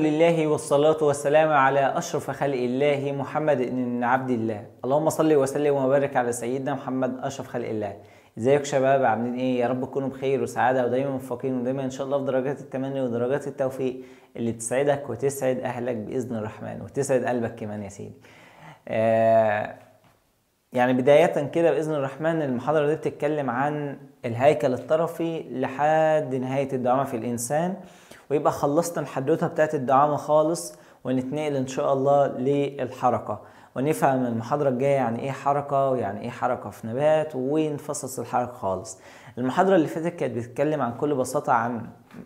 لله والصلاة والسلام على أشرف خلق الله محمد بن عبد الله. اللهم صل وسلم وبارك على سيدنا محمد أشرف خلق الله. ازيكم شباب، عاملين ايه؟ يا رب تكونوا بخير وسعادة ودايما موفقين ودايما ان شاء الله في درجات التمني ودرجات التوفيق اللي تسعدك وتسعد اهلك بإذن الرحمن وتسعد قلبك كمان يا سيدي. يعني بداية كده بإذن الرحمن المحاضرة دي بتتكلم عن الهيكل الطرفي لحد نهاية الدعامة في الإنسان، ويبقى خلصنا الحدوتة بتاعت الدعامة خالص ونتنقل إن شاء الله للحركة، ونفهم المحاضرة الجاية يعني إيه حركة ويعني إيه حركة في نبات ونفصص الحركة خالص. المحاضرة اللي فاتت كانت بتتكلم عن كل بساطة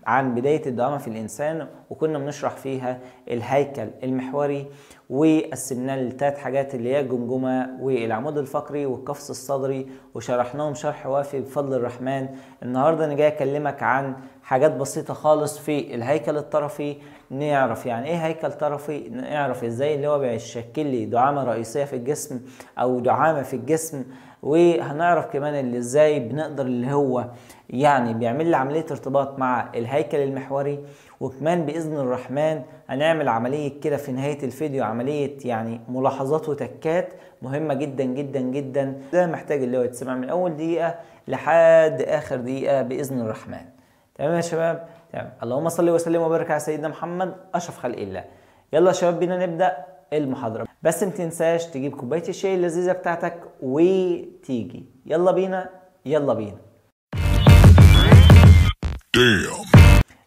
عن بداية الدعامة في الإنسان، وكنا بنشرح فيها الهيكل المحوري وقسمناه لثلاث حاجات اللي هي الجمجمة والعمود الفقري والقفص الصدري، وشرحناهم شرح وافي بفضل الرحمن. النهاردة أنا جاي أكلمك عن حاجات بسيطة خالص في الهيكل الطرفي، نعرف يعني ايه هيكل طرفي، نعرف ازاي اللي هو بيشكل لي دعامة رئيسية في الجسم او دعامة في الجسم، وهنعرف كمان اللي ازاي بنقدر اللي هو يعني بيعمل لي عملية ارتباط مع الهيكل المحوري. وكمان بإذن الرحمن هنعمل عملية كده في نهاية الفيديو، عملية يعني ملاحظات وتكات مهمة جدا جدا جدا، ده محتاج اللي هو يتسمع من اول دقيقة لحد اخر دقيقة بإذن الرحمن. تمام يا شباب؟ تمام. اللهم صل وسلم وبارك على سيدنا محمد اشرف خلق الله. يلا يا شباب بينا نبدا المحاضره، بس ما تنساش تجيب كوبايه الشاي اللذيذه بتاعتك وتيجي. يلا بينا يلا بينا.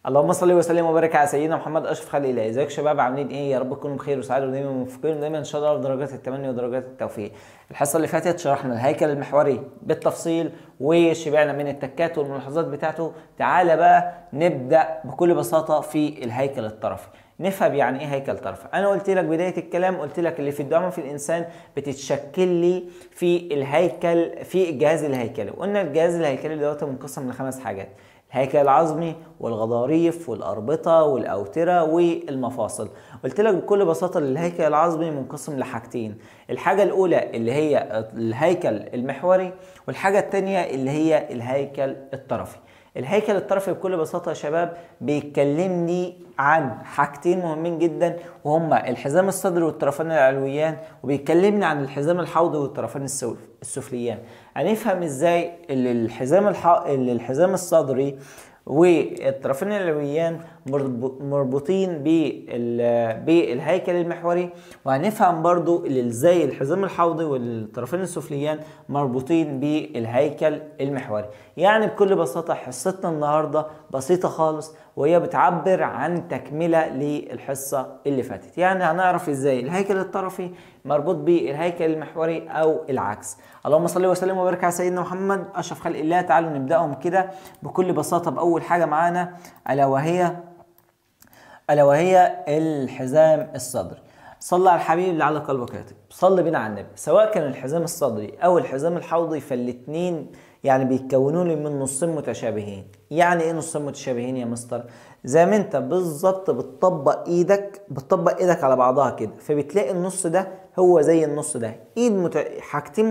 اللهم صل وسلم وبارك على سيدنا محمد اشرف خلق الله. ازيكم يا شباب، عاملين ايه؟ يا رب تكونوا بخير وسعاده ودايما موفقين ودايما ان شاء الله في درجات التمني ودرجات التوفيق. الحصه اللي فاتت شرحنا الهيكل المحوري بالتفصيل وشبعنا من التكات والملاحظات بتاعته. تعالى بقى نبدا بكل بساطه في الهيكل الطرفي، نفهم يعني ايه هيكل طرفي. انا قلت لك بدايه الكلام، قلت لك اللي في الدعامه في الانسان بتتشكل لي في الهيكل، في الجهاز الهيكلي. قلنا الجهاز الهيكلي دوت منقسم لخمس حاجات: الهيكل العظمي والغضاريف والأربطة والأوترة والمفاصل. قلت لك بكل بساطة الهيكل العظمي منقسم لحاجتين: الحاجة الأولى اللي هي الهيكل المحوري، والحاجة الثانية اللي هي الهيكل الطرفي. الهيكل الطرفي بكل بساطة يا شباب بيكلمني عن حاجتين مهمين جدا، وهما الحزام الصدري والطرفان العلويان، وبيكلمني عن الحزام الحوضي والطرفان السفليان. هنفهم ازاي الحزام الصدري والطرفين العلويان مربوطين بالهيكل المحوري، وهنفهم برضو ازاي الحزام الحوضي والطرفين السفليان مربوطين بالهيكل المحوري. يعني بكل بساطة حصتنا النهاردة بسيطة خالص، وهي بتعبر عن تكملة للحصة اللي فاتت. يعني هنعرف ازاي الهيكل الطرفي مربوط بالهيكل المحوري او العكس. اللهم صل وسلم وبارك على سيدنا محمد اشرف خلق الله. تعالوا نبداهم كده بكل بساطه باول حاجه معانا، الا وهي الحزام الصدري. صلى على الحبيب اللي على قلبك يطيب، صلي بينا على النبي. سواء كان الحزام الصدري او الحزام الحوضي فالاتنين يعني بيتكونوا لي من نصين متشابهين. يعني ايه نصين متشابهين يا مستر؟ زي ما انت بالظبط بتطبق ايدك على بعضها كده، فبتلاقي النص ده هو زي النص ده، حاجتين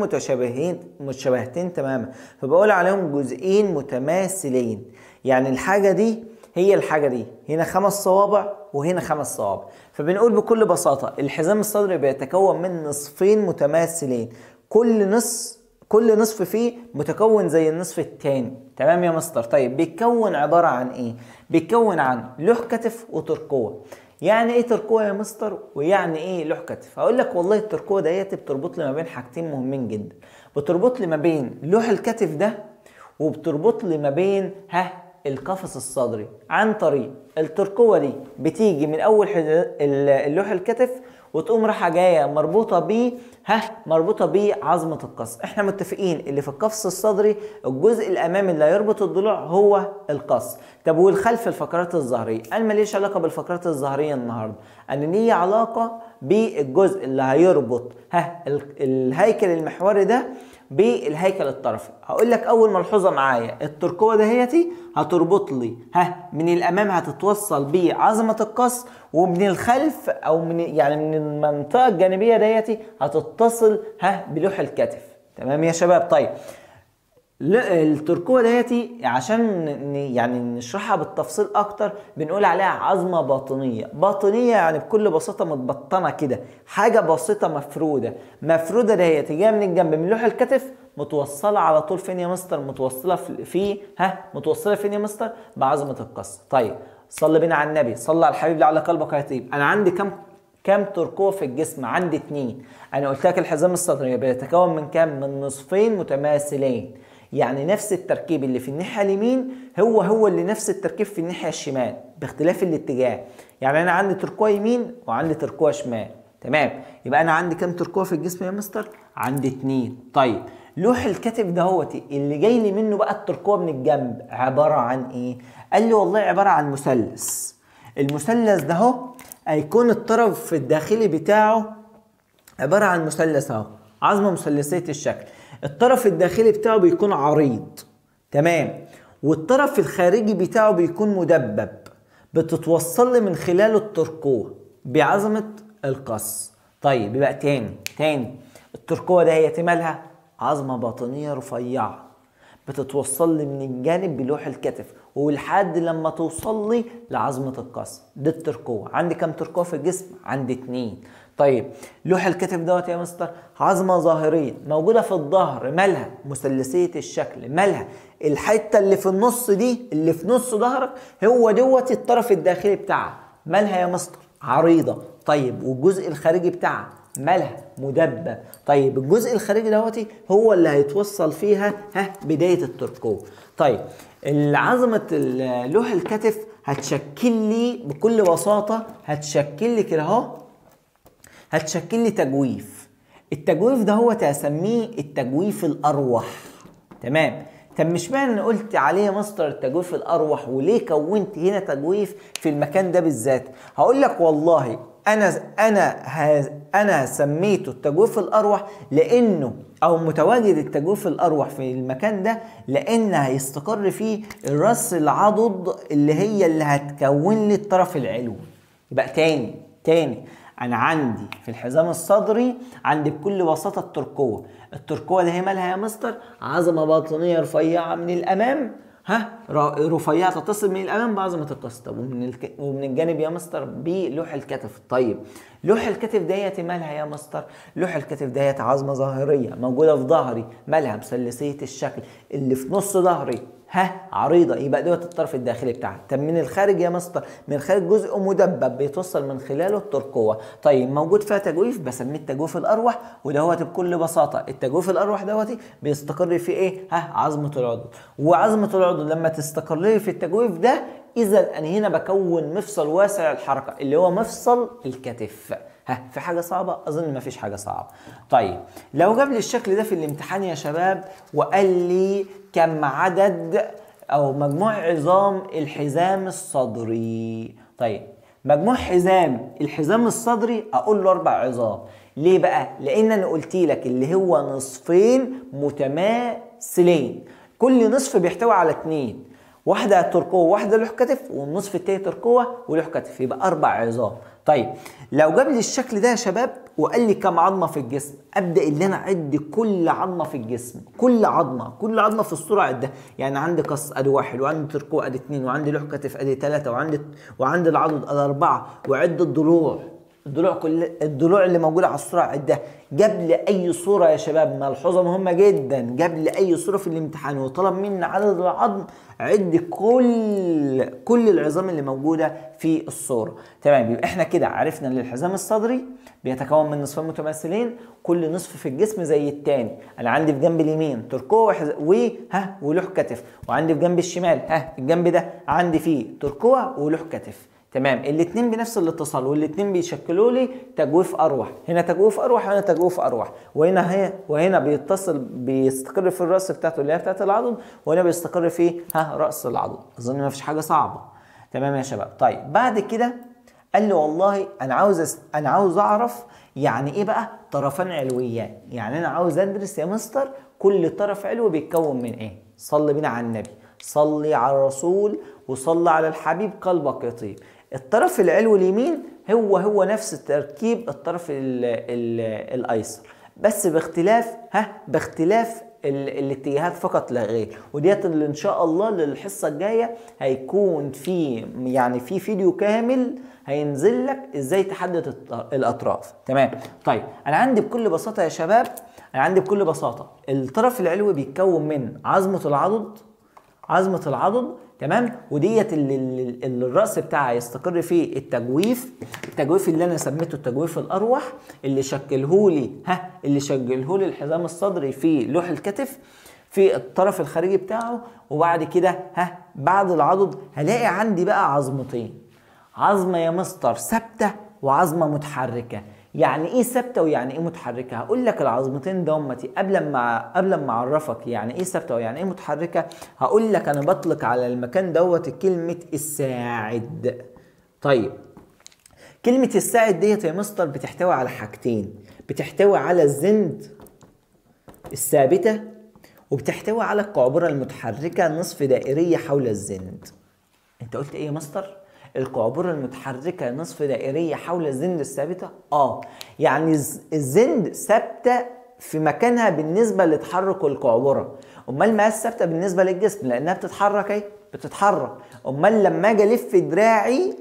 متشابهتين تماما، فبقول عليهم جزئين متماثلين. يعني الحاجة دي هي الحاجة دي، هنا 5 صوابع وهنا 5 صوابع. فبنقول بكل بساطة الحزام الصدري بيتكون من نصفين متماثلين، كل نصف فيه متكون زي النصف الثاني. تمام يا مستر؟ طيب بيتكون عبارة عن ايه؟ بيتكون عن لوح كتف وترقوة. يعني ايه ترقوة يا مستر؟ ويعني ايه لوح كتف؟ هقول لك والله الترقوة ديت بتربط لي ما بين حاجتين مهمين جدا، بتربط لي ما بين لوح الكتف ده وبتربط لي ما بين القفص الصدري عن طريق الترقوة دي. بتيجي من اول اللوح الكتف وتقوم رايحه جايه مربوطه بيه عظمه القفص. احنا متفقين اللي في القفص الصدري الجزء الامامي اللي هيربط الضلوع هو القص. طب والخلف الفقرات الظهريه؟ انا ماليش علاقه بالفقرات الظهريه النهارده، انا ليا علاقه بالجزء اللي هيربط الهيكل المحوري ده بالهيكل الطرفي. هقول لك اول ملحوظه معايا: الترقوه دهيتي هتربط لي من الامام هتتوصل بعظمه القص، ومن الخلف او من المنطقه الجانبيه ديتي هتتصل بلوح الكتف. تمام يا شباب؟ طيب التركوة ديتي عشان يعني نشرحها بالتفصيل اكتر بنقول عليها عظمة باطنية. باطنية يعني بكل بساطة متبطنة كده، حاجة بسيطة مفرودة. مفرودة ديتي جاية من الجنب من لوح الكتف، متوصلة على طول فين يا مستر؟ متوصلة متوصلة فين يا مستر؟ بعظمة القص. طيب صلي بينا على النبي، صلى على الحبيب لعل قلبك يطيب. انا عندي كم تركوة في الجسم؟ عندي 2. انا قلت لك الحزام الصدري بيتكون من كام؟ من نصفين متماثلين، يعني نفس التركيب اللي في الناحيه اليمين هو اللي نفس التركيب في الناحيه الشمال باختلاف الاتجاه. يعني انا عندي تركوة يمين وعندي تركوة شمال. تمام، يبقى انا عندي كم تركوة في الجسم يا مستر؟ عندي 2. طيب لوح الكتف دهوتي اللي جاي لي منه بقى التركوة من الجنب عباره عن ايه؟ قال لي والله عباره عن مثلث. المثلث ده اهو هيكون الطرف الداخلي بتاعه عبارة عن مثلث اهو، عظمة مثلثية الشكل. الطرف الداخلي بتاعه بيكون عريض، تمام، والطرف الخارجي بتاعه بيكون مدبب، بتتوصل لي من خلاله التركوة بعظمة القص. طيب يبقى تاني التركوة ده هي مالها؟ عظمة باطنية رفيعة بتتوصل لي من الجانب بلوح الكتف ولحد لما توصل لي لعظمة القص. دي التركوة. عندي كم تركوة في الجسم؟ عندي 2. طيب لوح الكتف دوت يا مستر عظمة ظاهرية موجودة في الظهر، مالها؟ مثلثية الشكل. مالها؟ الحتة اللي في النص دي اللي في نص ظهرك هو دوت الطرف الداخلي بتاعها. مالها يا مستر؟ عريضة. طيب والجزء الخارجي بتاعها مالها؟ مدبب. طيب الجزء الخارجي دوتي هو اللي هيتوصل فيها بداية التركوة. طيب عظمة لوح الكتف هتشكل لي بكل بساطة، هتشكل لي كده اهو، هتشكل لي تجويف. التجويف ده هو هسميه التجويف الأروح. تمام. طب مش معنى انا قلت عليه يا مستر التجويف الأروح وليه كونت هنا تجويف في المكان ده بالذات؟ هقول لك والله انا سميته التجويف الأروح لانه او متواجد التجويف الأروح في المكان ده لان هيستقر فيه الراس العضد اللي هتكون لي الطرف العلوي. يبقى تاني انا عندي في الحزام الصدري عندي بكل بساطه التركوة ده هي مالها يا مستر؟ عظمه باطنيه رفيعه من الامام، رفيعه تتصل من الامام بعظمه القص. طب ومن الجانب يا مستر بلوح الكتف. طيب لوح الكتف ديت مالها يا مستر؟ لوح الكتف ديت عظمه ظاهريه موجوده في ظهري، مالها؟ مثلثيه الشكل اللي في نص ظهري عريضه، يبقى دوت الطرف الداخلي بتاعها. طب من الخارج يا مستر؟ من الخارج جزء مدبب بيتوصل من خلاله التركوة. طيب موجود فيها تجويف بسميه التجويف الأروح، ودهوت بكل بساطه التجويف الأروح دوت بيستقر في ايه؟ عظمه العضد. وعظمه العضد لما تستقر لي في التجويف ده اذا انا هنا بكون مفصل واسع الحركه اللي هو مفصل الكتف. في حاجة صعبة؟ أظن ما فيش حاجة صعبة. طيب لو جاب لي الشكل ده في الامتحان يا شباب وقال لي كم عدد أو مجموع عظام الحزام الصدري؟ طيب مجموع الحزام الصدري أقول له 4 عظام. ليه بقى؟ لأن أنا قلت لك اللي هو نصفين متماثلين، كل نصف بيحتوي على 2، واحدة تركوة واحدة لوح كتف والنصف التاني تركوة ولوح كتف، يبقى 4 عظام. طيب لو جاب لي الشكل ده يا شباب وقال لي كم عظمة في الجسم، ابدا اللي انا اعد كل عظمة في الجسم، كل عظمة في الصورة اعدها. يعني عندي قص ادي 1، وعندي تركوة ادي 2، وعندي لوح كتف ادي 3، وعندي العضد ادي 4، وعد الضلوع اللي موجوده على الصوره عدها. جاب لي اي صوره يا شباب، ملحوظه مهمه جدا، جاب لي اي صوره في الامتحان وطلب مني عدد العظم، عد كل العظام اللي موجوده في الصوره. تمام، يبقى احنا كده عرفنا ان الحزام الصدري بيتكون من نصفين متماثلين، كل نصف في الجسم زي الثاني. انا عندي في جنب اليمين تركوة ولوح كتف، وعندي في جنب الشمال الجنب ده عندي فيه تركوة ولوح كتف. تمام، الاثنين بنفس الاتصال والاثنين بيشكلوا لي تجويف اروح، هنا تجويف اروح وهنا تجويف اروح، وهنا بيستقر في الراس بتاعته اللي هي بتاعت العضد، وهنا بيستقر في راس العضد. اظن ما فيش حاجه صعبه. تمام يا شباب. طيب بعد كده قال لي والله انا عاوز اعرف يعني ايه بقى طرفان علويان. يعني انا عاوز ادرس يا مستر كل طرف علوي بيتكون من ايه. صلي بينا على النبي، صلي على الرسول وصلي على الحبيب قلبك يطيب. الطرف العلوي اليمين هو نفس تركيب الطرف الايسر، بس باختلاف الاتجاهات فقط لا غير. وديت اللي ان شاء الله للحصه الجايه هيكون في يعني في فيديو كامل هينزل لك ازاي تحدد الاطراف. تمام. طيب انا عندي بكل بساطه يا شباب، الطرف العلوي بيتكون من عظمه العضد. تمام. وديت اللي الراس بتاعها يستقر فيه التجويف اللي انا سميته التجويف الاروح، اللي شكله لي الحزام الصدري في لوح الكتف في الطرف الخارجي بتاعه. وبعد كده بعد العضد هلاقي عندي بقى عظمتين، عظمه يا مستر ثابته وعظمه متحركه. يعني ايه ثابته ويعني ايه متحركه؟ هقول لك العظمتين دومتي قبل ما اعرفك يعني ايه ثابته ويعني ايه متحركه. هقول لك انا بطلق على المكان دوت كلمه الساعد. طيب كلمه الساعد ديت يا مستر بتحتوي على حاجتين، بتحتوي على الزند الثابته، وبتحتوي على القعبره المتحركه نصف دائريه حول الزند. انت قلت ايه يا مستر؟ القعبرة المتحركة نصف دائرية حول الزند الثابتة؟ يعني الزند ثابتة في مكانها بالنسبة لتحرك القعبرة. امال ما ثابتة بالنسبة للجسم لانها بتتحرك. امال لما اجي الف دراعي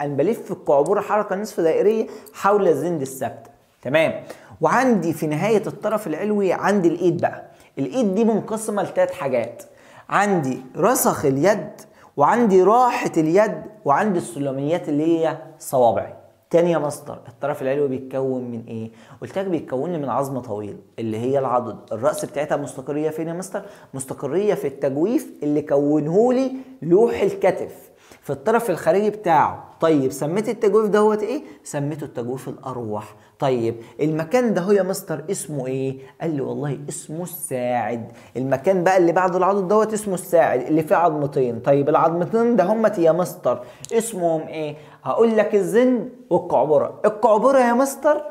انا بلف القعبرة حركة نصف دائرية حول الزند الثابتة. تمام. وعندي في نهاية الطرف العلوي عندي الايد بقى. الايد دي منقسمة ل3 حاجات، عندي رسخ اليد، وعندي راحة اليد، وعندي السلميات اللي هي صوابعي. تاني يا مستر الطرف العلوي بيتكون من ايه؟ قلت لك بيتكون من عظمة طويلة اللي هي العضد. الرأس بتاعتها مستقرية فين يا مستر؟ مستقرية في التجويف اللي كونهولي لوح الكتف في الطرف الخارجي بتاعه. طيب سميت التجويف دوت ايه؟ سميته التجويف الاروح. طيب المكان ده هو يا مستر اسمه ايه؟ قال لي والله اسمه الساعد. المكان بقى اللي بعد العضد دوت اسمه الساعد اللي فيه عظمتين. طيب العظمتين ده همت يا مستر اسمهم ايه؟ هقول لك الزند والقعبره. القعبره يا مستر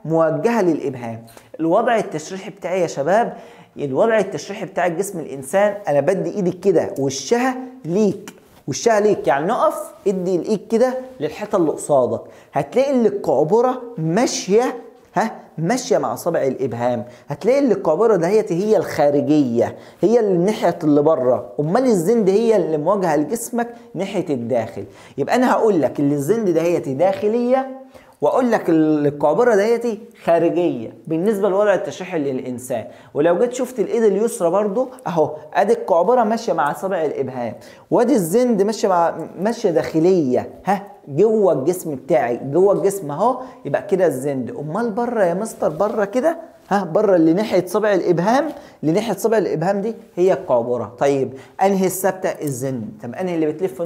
موجهه للابهام. الوضع التشريحي بتاعي يا شباب، الوضع التشريحي بتاع جسم الانسان، انا بدي ايدي كده وشها ليك يعني نقف ادي الايد كده للحيطه اللي قصادك، هتلاقي ان القعبره ماشيه مع صابع الابهام. هتلاقي ان القعبره دهيت هي الخارجيه، هي اللي ناحيه اللي بره، امال الزند هي اللي مواجهه لجسمك ناحيه الداخل. يبقى انا هقول لك ان الزند دهيت داخليه، واقول لك القعبره ديتي خارجيه بالنسبه للوضع التشريحي للانسان. ولو جيت شفت الايد اليسرى برضو اهو، ادي القعبره ماشيه مع صابع الابهام، وادي الزند ماشيه داخليه جوه الجسم بتاعي، جوه الجسم اهو. يبقى كده الزند. امال بره يا مستر؟ بره كده بره اللي ناحيه صابع الابهام، دي هي القعبره. طيب انهي الثابته؟ الزند. طب انهي اللي بتلف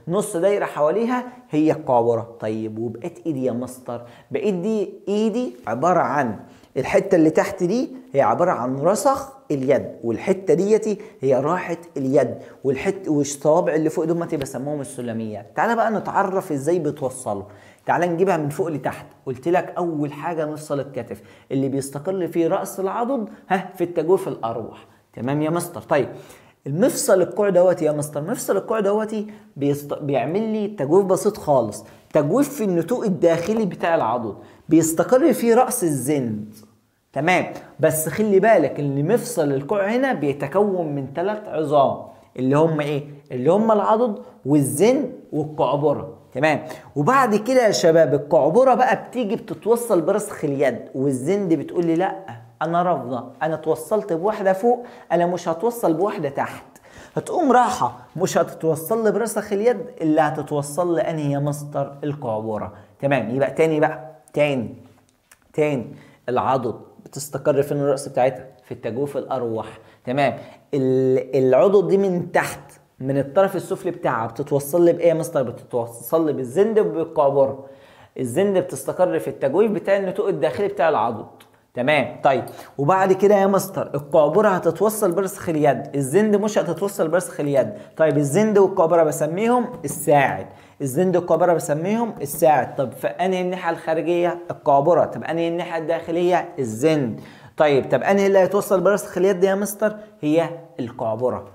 نص دايره حواليها؟ هي القعبره. طيب وبقيت ايدي يا مستر؟ بقيت دي ايدي عباره عن الحته اللي تحت دي هي عباره عن رسخ اليد، والحته ديتي هي راحه اليد، والصوابع اللي فوق دول بسموهم السلميات. تعالى بقى نتعرف ازاي بتوصلوا. تعالى نجيبها من فوق لتحت. قلت لك اول حاجه مفصل الكتف اللي بيستقر فيه راس العضد في التجويف الاروح. تمام يا مستر. طيب المفصل الكوع دوت يا مستر، مفصل الكوع دوتي بيعمل لي تجويف بسيط خالص، تجويف في النتوء الداخلي بتاع العضد، بيستقر فيه راس الزند. تمام. بس خلي بالك ان مفصل الكوع هنا بيتكون من 3 عظام اللي هم ايه؟ اللي هم العضد والزند والقعبره. تمام. وبعد كده يا شباب القعبره بقى بتيجي بتتوصل برسخ اليد، والزند بتقول لي لا انا رافضه، انا اتوصلت بواحده فوق، انا مش هتوصل بواحده تحت. هتقوم راحه مش هتتوصل لي برسخ اليد، اللي هتتوصل لي انهي يا مستر؟ القعبره. تمام. يبقى تاني العضد بتستقر فين الرأس بتاعتها؟ في التجويف الأروح. تمام. العضد دي من تحت من الطرف السفلي بتاعها بتتوصل لي بإيه يا مستر؟ بتتوصل لي بالزند وبالقعبرة. الزند بتستقر في التجويف بتاع النتوء الداخلي بتاع العضد. تمام. طيب وبعد كده يا مستر القعبرة هتتوصل برسخ اليد، الزند مش هتتوصل برسخ اليد. طيب الزند والقعبرة بسميهم الساعد، الزند والقعبرة بسميهم الساعد. طب فأنهي الناحية الخارجية؟ القعبرة. طب أنهي الناحية الداخلية؟ الزند. طيب أنهي اللي هيتوصل برسخ اليد يا مستر؟ هي القعبرة.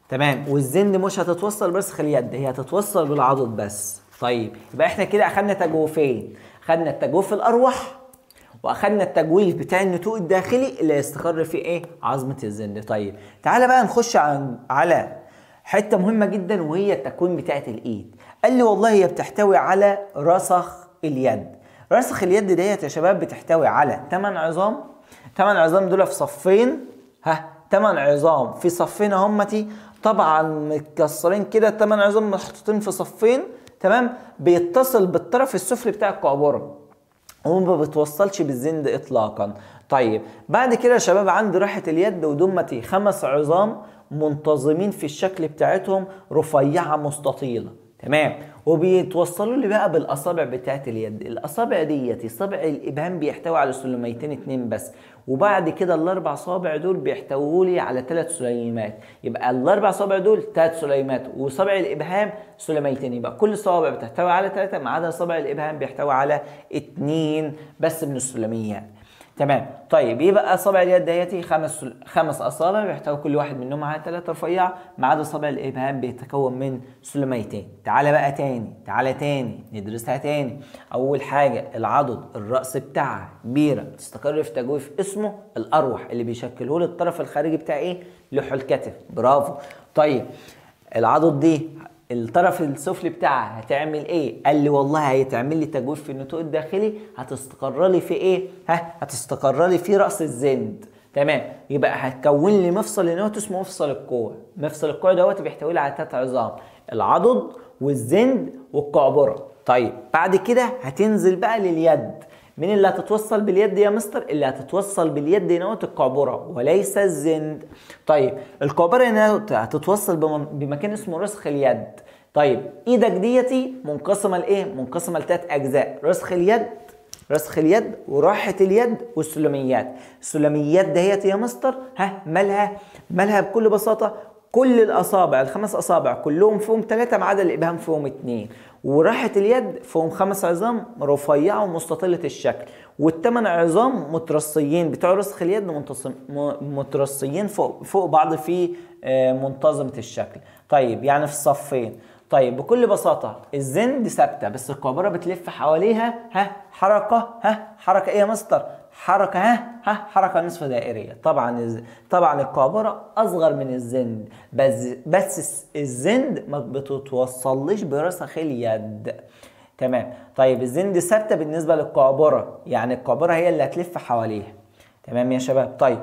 تمام. والزند مش هتتوصل برسخ اليد، هي هتتوصل بالعضد بس. طيب يبقى احنا كده اخدنا تجويفين، خدنا التجويف الأروح واخدنا التجويف بتاع النتوء الداخلي اللي يستقر فيه ايه؟ عظمه الزند. طيب تعالى بقى نخش على حته مهمه جدا، وهي التكوين بتاعه الايد. قال لي والله هي بتحتوي على رسخ اليد. رسخ اليد ديت يا شباب بتحتوي على 8 عظام. 8 عظام دول في صفين، 8 عظام في صفين اهمتي، طبعا متكسرين كده. 8 عظام محطوطين في صفين، تمام، بيتصل بالطرف السفلي بتاع القعبره وما بتوصلش بالزند اطلاقا. طيب بعد كده يا شباب عندي راحه اليد ودمتي 5 عظام منتظمين في الشكل بتاعتهم، رفيعه مستطيله، تمام، وبيتوصلوا لي بقى بالاصابع بتاعت اليد. الاصابع ديتي صبع الابهام بيحتوي على سلميتين 2 بس، وبعد كده الاربع صوابع دول بيحتووا لي على 3 سليمات. يبقى الاربع صوابع دول 3 سليمات، وصبع الابهام سلميتين، يبقى كل صوابع بتحتوي على 3 ما عدا صبع الابهام بيحتوي على 2 بس من السلميات، تمام. طيب يبقى اصابع اليد ديتي 5 اصابع بيحتوي كل واحد منهم على 3 رفيعه، ما عدا صابع الابهام بيتكون من سلميتين. تعالى بقى تاني ندرسها تاني. اول حاجه العضد الراس بتاعها كبيره، تستقر في تجويف اسمه الاروح اللي بيشكله لي الطرف الخارجي بتاع ايه؟ لوح الكتف. برافو. طيب العضد دي الطرف السفلي بتاعها هتعمل ايه؟ قال لي والله هيتعمل لي تجويف في النتوء الداخلي، هتستقر لي في ايه؟ هتستقر لي في راس الزند، تمام. يبقى هتكون لي مفصل هنا اسمه مفصل الكوع. مفصل الكوع دوت بيحتوي لي على 3 عظام، العضد والزند والقعبره. طيب بعد كده هتنزل بقى لليد. مين اللي هتتوصل باليد يا مستر؟ اللي هتتوصل باليد نوت القعبره وليس الزند. طيب القعبره نوت هتتوصل بمكان اسمه رسخ اليد. طيب ايدك ديتي منقسمه لايه؟ منقسمه ل3 اجزاء، رسخ اليد وراحه اليد والسلميات. السلميات دهيت يا مستر مالها بكل بساطه كل الاصابع ال5 اصابع كلهم فيهم 3 ما عدا الابهام فيهم 2، وراحه اليد فيهم 5 عظام رفيعه ومستطيله الشكل، وال8 عظام مترصيين بتوع رسخ اليد مترصيين فوق بعض في منتظمه الشكل. طيب يعني في الصفين. طيب بكل بساطه الزند ثابته بس القعبره بتلف حواليها حركه ايه يا مستر؟ حركه نصف دائريه. طبعا القعبره اصغر من الزند، بس الزند ما بتتوصلش برسخ اليد، تمام. طيب الزند ثابته بالنسبه للقعبره، يعني القعبره هي اللي هتلف حواليها، تمام يا شباب. طيب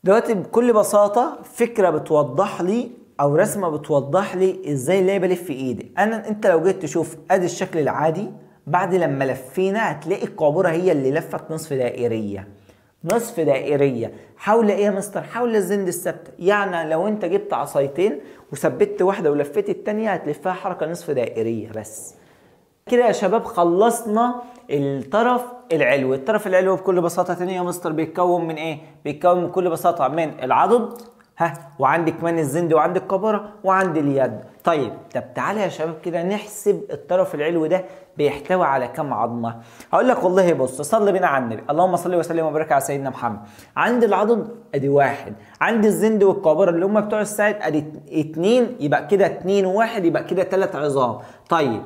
دلوقتي بكل بساطه فكره بتوضح لي او رسمه بتوضح لي ازاي اللي بلف في ايدي. انت لو جيت تشوف ادي الشكل العادي، بعد لما لفينا هتلاقي القعبره هي اللي لفت نصف دائريه حول ايه يا مستر؟ حول الزند الثابته. يعني لو انت جبت عصايتين وثبت واحده ولفيت الثانيه هتلفها حركه نصف دائريه بس. كده يا شباب خلصنا الطرف العلوي. الطرف العلوي بكل بساطه تانية يا مستر بيتكون من ايه؟ بيتكون بكل بساطه من العضد وعندي كمان الزند وعندي القعبره وعندي اليد. طيب تعالى يا شباب كده نحسب الطرف العلوي ده بيحتوي على كم عظمه. هقول لك والله بص، صلي بينا على النبي، اللهم صل وسلم وبارك على سيدنا محمد. عندي العضد ادي 1، عندي الزند والقعبره اللي هم بتوع الساعد ادي 2، يبقى كده 2 و1 يبقى كده 3 عظام. طيب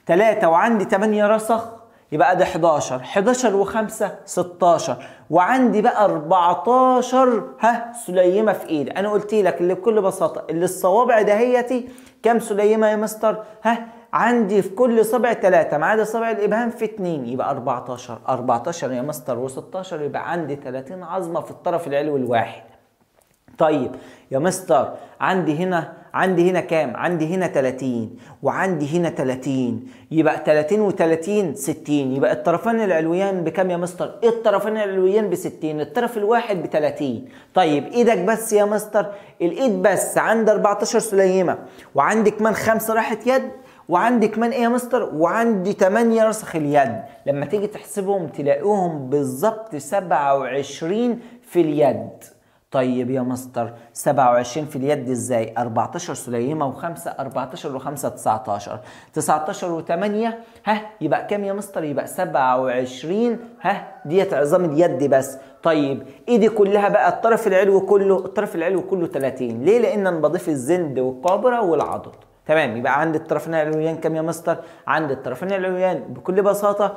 3 وعندي 8 رسخ يبقى ده 11 و5 16، وعندي بقى 14 سليمه في ايدي. انا قلت لك اللي بكل بساطه اللي الصوابع دهيتي كام سليمه يا مستر؟ عندي في كل صبع 3 ما عدا صبع الابهام في 2، يبقى 14 يا مستر و16 يبقى عندي 30 عظمه في الطرف العلوي الواحد. طيب يا مستر عندي هنا كام؟ عندي هنا 30 وعندي هنا 30، يبقى 30 و30 60، يبقى الطرفين العلويين بكام يا مستر؟ الطرفين العلويين ب60، الطرف الواحد ب30. طيب ايدك بس يا مستر، الايد بس عندي 14 سليمه وعندي كمان 5 راحه يد وعندي كمان ايه يا مستر؟ وعندي 8 رسخ اليد. لما تيجي تحسبهم تلاقوهم بالظبط 27 في اليد. طيب يا مستر 27 في اليد ازاي؟ 14 سليمه و5 14 و5 19 و8 يبقى كام يا مستر؟ يبقى 27 ديت عظام اليد بس. طيب ايدي كلها بقى الطرف العلوي كله 30. ليه؟ لان انا بضيف الزند والقعبره والعضد. تمام. يبقى عند الطرفين العلويين كام يا مستر؟ عند الطرفين العلويين بكل بساطه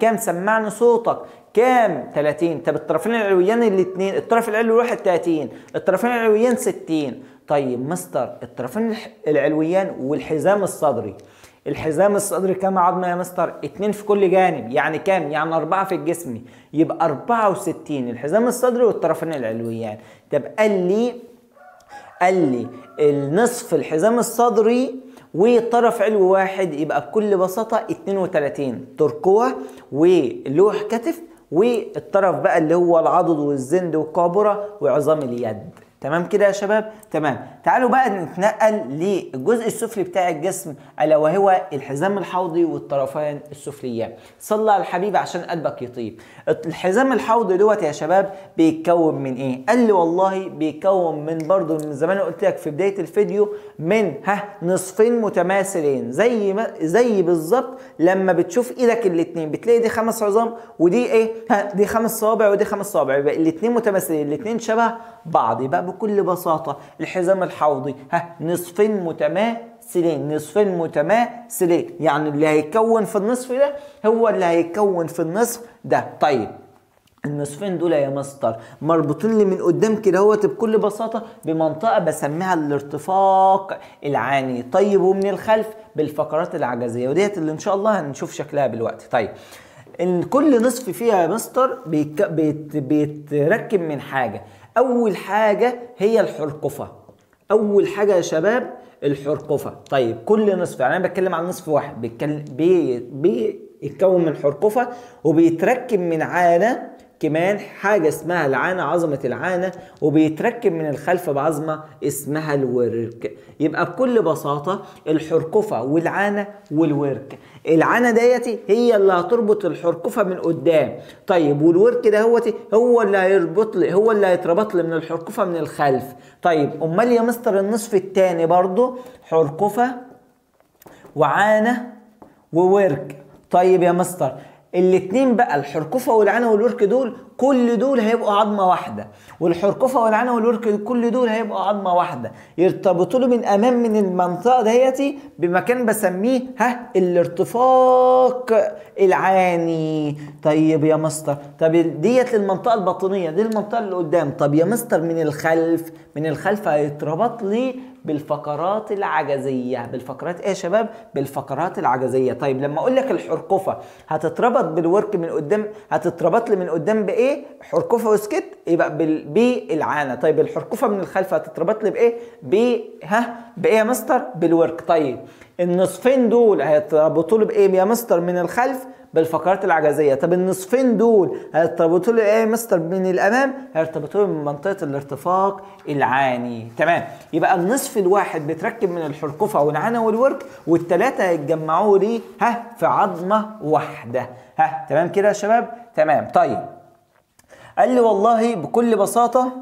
كام؟ سمعني صوتك. كام؟ 30. طب الطرفين العلويين الاثنين، الطرف العلوي الواحد 30، الطرفين العلويين 60. طيب مستر الطرفين العلويين والحزام الصدري، الحزام الصدري كام عظمه يا مستر؟ 2 في كل جانب، يعني كام؟ يعني 4 في الجسم، يبقى 64 الحزام الصدري والطرفين العلويين. طب قال لي النصف الحزام الصدري وطرف علوي واحد، يبقى بكل بساطه 32 ترقوه ولوح كتف، والطرف بقى اللي هو العضد والزند والقابره وعظام اليد. تمام كده يا شباب؟ تمام. تعالوا بقى نتنقل للجزء السفلي بتاع الجسم، الا وهو الحزام الحوضي والطرفين السفليان. صلى على الحبيب عشان قلبك يطيب. الحزام الحوضي دوت يا شباب بيتكون من ايه؟ قال لي والله بيتكون من، برضو من زمان قلت لك في بدايه الفيديو، من نصفين متماثلين، زي بالظبط لما بتشوف ايدك الاثنين بتلاقي دي 5 عظام ودي ايه؟ دي 5 صوابع ودي 5 صوابع، يبقى الاثنين متماثلين، الاثنين شبه بعض. يبقى بكل بساطة الحزام الحوضي نصفين متماثلين، يعني اللي هيكون في النصف ده هو اللي هيكون في النصف ده. طيب النصفين دول يا مستر مربوطين لي من قدام كده اهوت بكل بساطة بمنطقة بسميها الارتفاق العاني. طيب ومن الخلف بالفقرات العجزية، وديت اللي ان شاء الله هنشوف شكلها دلوقتي. طيب ان كل نصف فيها يا مستر بيتركب من حاجة. اول حاجة هي الحرقفة، اول حاجة يا شباب الحرقفة. طيب كل نصف، يعني انا بتكلم عن نصف واحد بيتكون من حرقفة، وبيتركب من عانة كمان، حاجة اسمها العانة، عظمة العانة، وبيتركب من الخلف بعظمة اسمها الورك. يبقى بكل بساطة الحرقفة والعانة والورك. العانة ديتي هي اللي هتربط الحرقفة من قدام. طيب والورك ده هو اللي هيتربط لي من الحرقفة من الخلف. طيب امال يا مستر النصف الثاني برضو حرقفة وعانة وورك. طيب يا مستر الاثنين بقى الحرقفه والعانه والورك دول كل دول هيبقوا عظمه واحده، والحرقفه والعانه والورك كل دول هيبقوا عظمه واحده، يرتبطوا له من امام من المنطقه ديتي بمكان بسميه الارتفاق العاني. طيب يا مستر، طب ديت المنطقه الباطنيه، دي المنطقه اللي قدام. طب يا مستر من الخلف هيتربط لي بالفقرات العجزيه. بالفقرات ايه يا شباب؟ بالفقرات العجزيه. طيب لما اقول لك الحرقفه هتتربط بالورك من قدام، هتتربط لي من قدام بايه؟ حرقفه وسكت، يبقى بالعانه. طيب الحرقفه من الخلف هتتربط لي بايه؟ بايه يا مستر؟ بالورك. طيب النصفين دول هيتربطوا لي بايه يا مستر؟ من الخلف بالفقرات العجزيه. طب النصفين دول هيرتبطوا لي ايه يا مستر؟ من الامام هيرتبطوا لي من منطقه الارتفاق العاني. تمام. يبقى النصف الواحد بيتركب من الحرقفه والعانه والورك، والثلاثه هيتجمعوا لي في عظمه واحده. تمام كده يا شباب؟ تمام. طيب قال لي والله بكل بساطه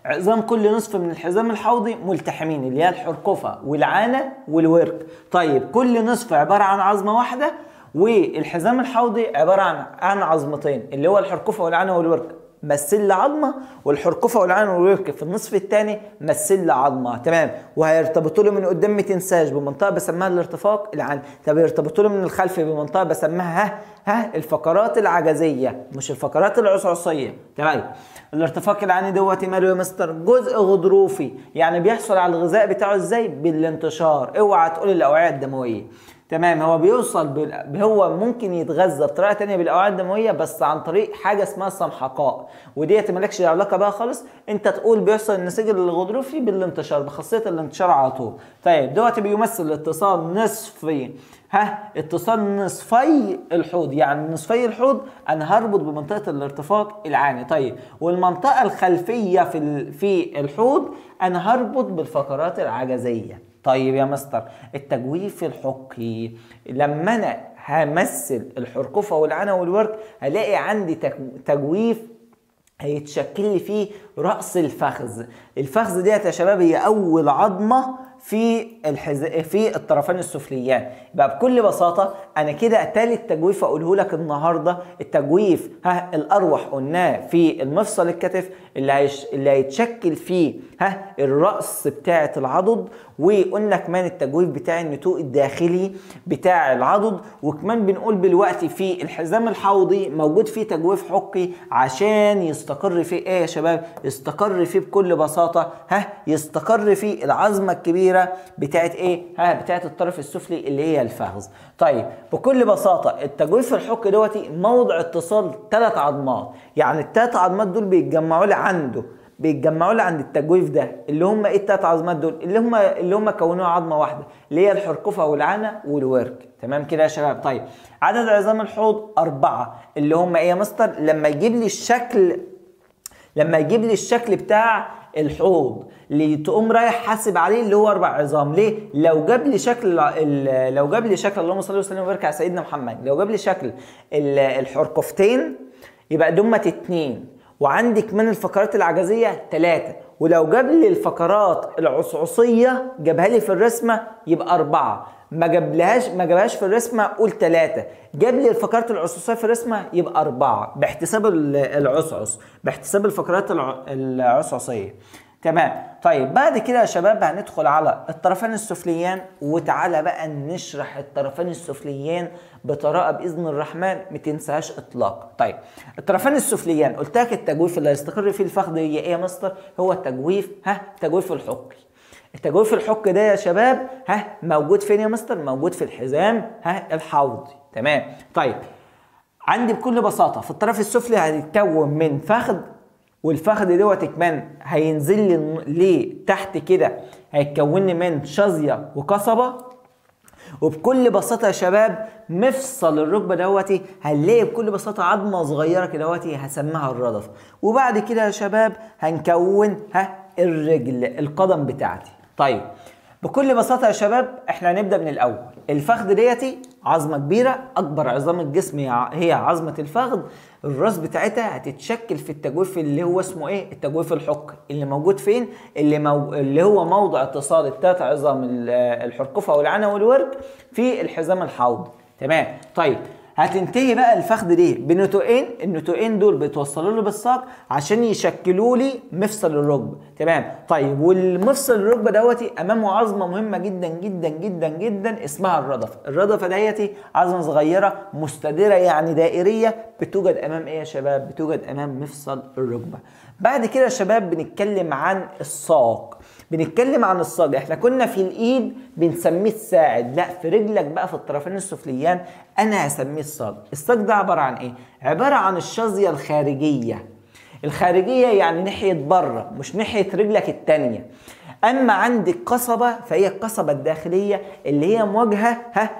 عظام كل نصف من الحزام الحوضي ملتحمين، اللي هي الحرقفه والعانه والورك. طيب كل نصف عباره عن عظمه واحده، والحزام الحوضي عباره عن عظمتين، اللي هو الحرقفه والعانه والورك مثل لي عظمه، والحرقفه والعانه والورك في النصف الثاني مثل لي عظمه. تمام. وهيرتبطوا له من قدام ما تنساش بمنطقه بسميها الارتفاق العاني. طب يرتبطوا له من الخلف بمنطقه بسميها الفقرات العجزيه، مش الفقرات العصعصيه. تمام. الارتفاق العاني دوت ماله يا مستر؟ جزء غضروفي، يعني بيحصل على الغذاء بتاعه ازاي؟ بالانتشار. اوعى تقول الاوعيه الدمويه. تمام. هو بيوصل هو ممكن يتغذى بطريقه ثانيه بالاوعيه الدمويه، بس عن طريق حاجه اسمها السمحقاء، وديت مالكش علاقه بها خالص. انت تقول بيحصل النسيج الغضروفي بالانتشار، بخاصيه الانتشار على طول. طيب دوت بيمثل اتصال نصفي اتصال نصفي الحوض، يعني نصفي الحوض انا هربط بمنطقه الارتفاق العاني. طيب والمنطقه الخلفيه في الحوض انا هربط بالفقرات العجزيه. طيب يا مستر التجويف الحقي، لما انا همثل الحرقفه والعانه والورك هلاقي عندي تجويف هيتشكل لي فيه راس الفخذ. الفخذ ديت يا شباب هي اول عظمه في الطرفين السفليان. يبقى بكل بساطه انا كده تالت تجويف اقوله لك النهارده. التجويف الاروح قلناه في المفصل الكتف اللي هيتشكل فيه الراس بتاعه العضد، وقلنا كمان التجويف بتاع النتوء الداخلي بتاع العضد، وكمان بنقول دلوقتي في الحزام الحوضي موجود فيه تجويف حقي عشان يستقر فيه ايه يا شباب؟ يستقر فيه بكل بساطه يستقر فيه العظمه الكبيره بتاعت ايه؟ بتاعت الطرف السفلي اللي هي الفخذ. طيب بكل بساطه التجويف الحقي دوتي موضع اتصال 3 عظمات، يعني ال3 عظمات دول بيتجمعوا لي عند التجويف ده، اللي هم ايه ال3 عظمات دول؟ اللي هم كونوا عظمه واحده اللي هي الحرقفه والعنه والورك. تمام كده يا شباب؟ طيب عدد عظام الحوض 4 اللي هم ايه يا مستر؟ لما يجيب لي الشكل بتاع الحوض اللي تقوم رايح حاسب عليه اللي هو 4 عظام. ليه؟ لو جاب لي شكل اللهم صل وسلم وبارك على سيدنا محمد، لو جاب لي شكل الحرقفتين يبقى دمت 2، وعندك من الفقرات العجزيه 3، ولو جاب لي الفقرات العصعصيه جابها لي في الرسمه يبقى 4، ما جابهاش في الرسمه قول 3، جاب لي الفقرات العصعصيه في الرسمه يبقى 4 باحتساب العصعص، باحتساب الفقرات العصعصيه. تمام. طيب بعد كده يا شباب هندخل على الطرفين السفليان، وتعالى بقى نشرح الطرفين السفليان بطريقه باذن الرحمن ما تنساهاش اطلاقا. طيب الطرفين السفليان قلت لك التجويف اللي هيستقر فيه الفخذ هي ايه يا مستر؟ هو التجويف التجويف الحقي. التجويف الحقي ده يا شباب موجود فين يا مستر؟ موجود في الحزام الحوضي. تمام. طيب عندي بكل بساطه في الطرف السفلي هيتكون من فخذ، والفخذ دوت كمان هينزل لي تحت كده هيتكون لي من شظيه وقصبه، وبكل بساطه يا شباب مفصل الركبه دوتي هنلاقي بكل بساطه عظمه صغيره كده دوتي هسميها الردف. وبعد كده يا شباب هنكون الرجل القدم بتاعتي. طيب بكل بساطه يا شباب احنا هنبدا من الاول. الفخذ ديتي عظمه كبيره، اكبر عظام الجسم هي عظمه الفخذ. الراس بتاعتها هتتشكل في التجويف اللي هو اسمه ايه؟ التجويف الحقي اللي موجود فين؟ اللي هو موضع اتصال ال3 عظام الحرقفه والعنه والورك في الحزام الحوضي. تمام. طيب هتنتهي بقى الفخذ دي بنتوئين، النتوئين دول بيتوصلوا له بالساق عشان يشكلوا لي مفصل الركبه. تمام. طيب والمفصل الركبه دوتي امامه عظمه مهمه جدا جدا جدا جدا اسمها الردفه. الردفه ديتي عظمه صغيره مستديره يعني دائريه بتوجد امام ايه يا شباب؟ بتوجد امام مفصل الركبه. بعد كده يا شباب بنتكلم عن الساق. احنا كنا في الايد بنسميه الساعد، لا في رجلك بقى في الطرفين السفليان انا هسميه الساق. الساق ده عباره عن ايه؟ عباره عن الشظيه الخارجيه يعني ناحيه بره مش ناحيه رجلك الثانيه. اما عندك قصبه فهي القصبه الداخليه اللي هي مواجهه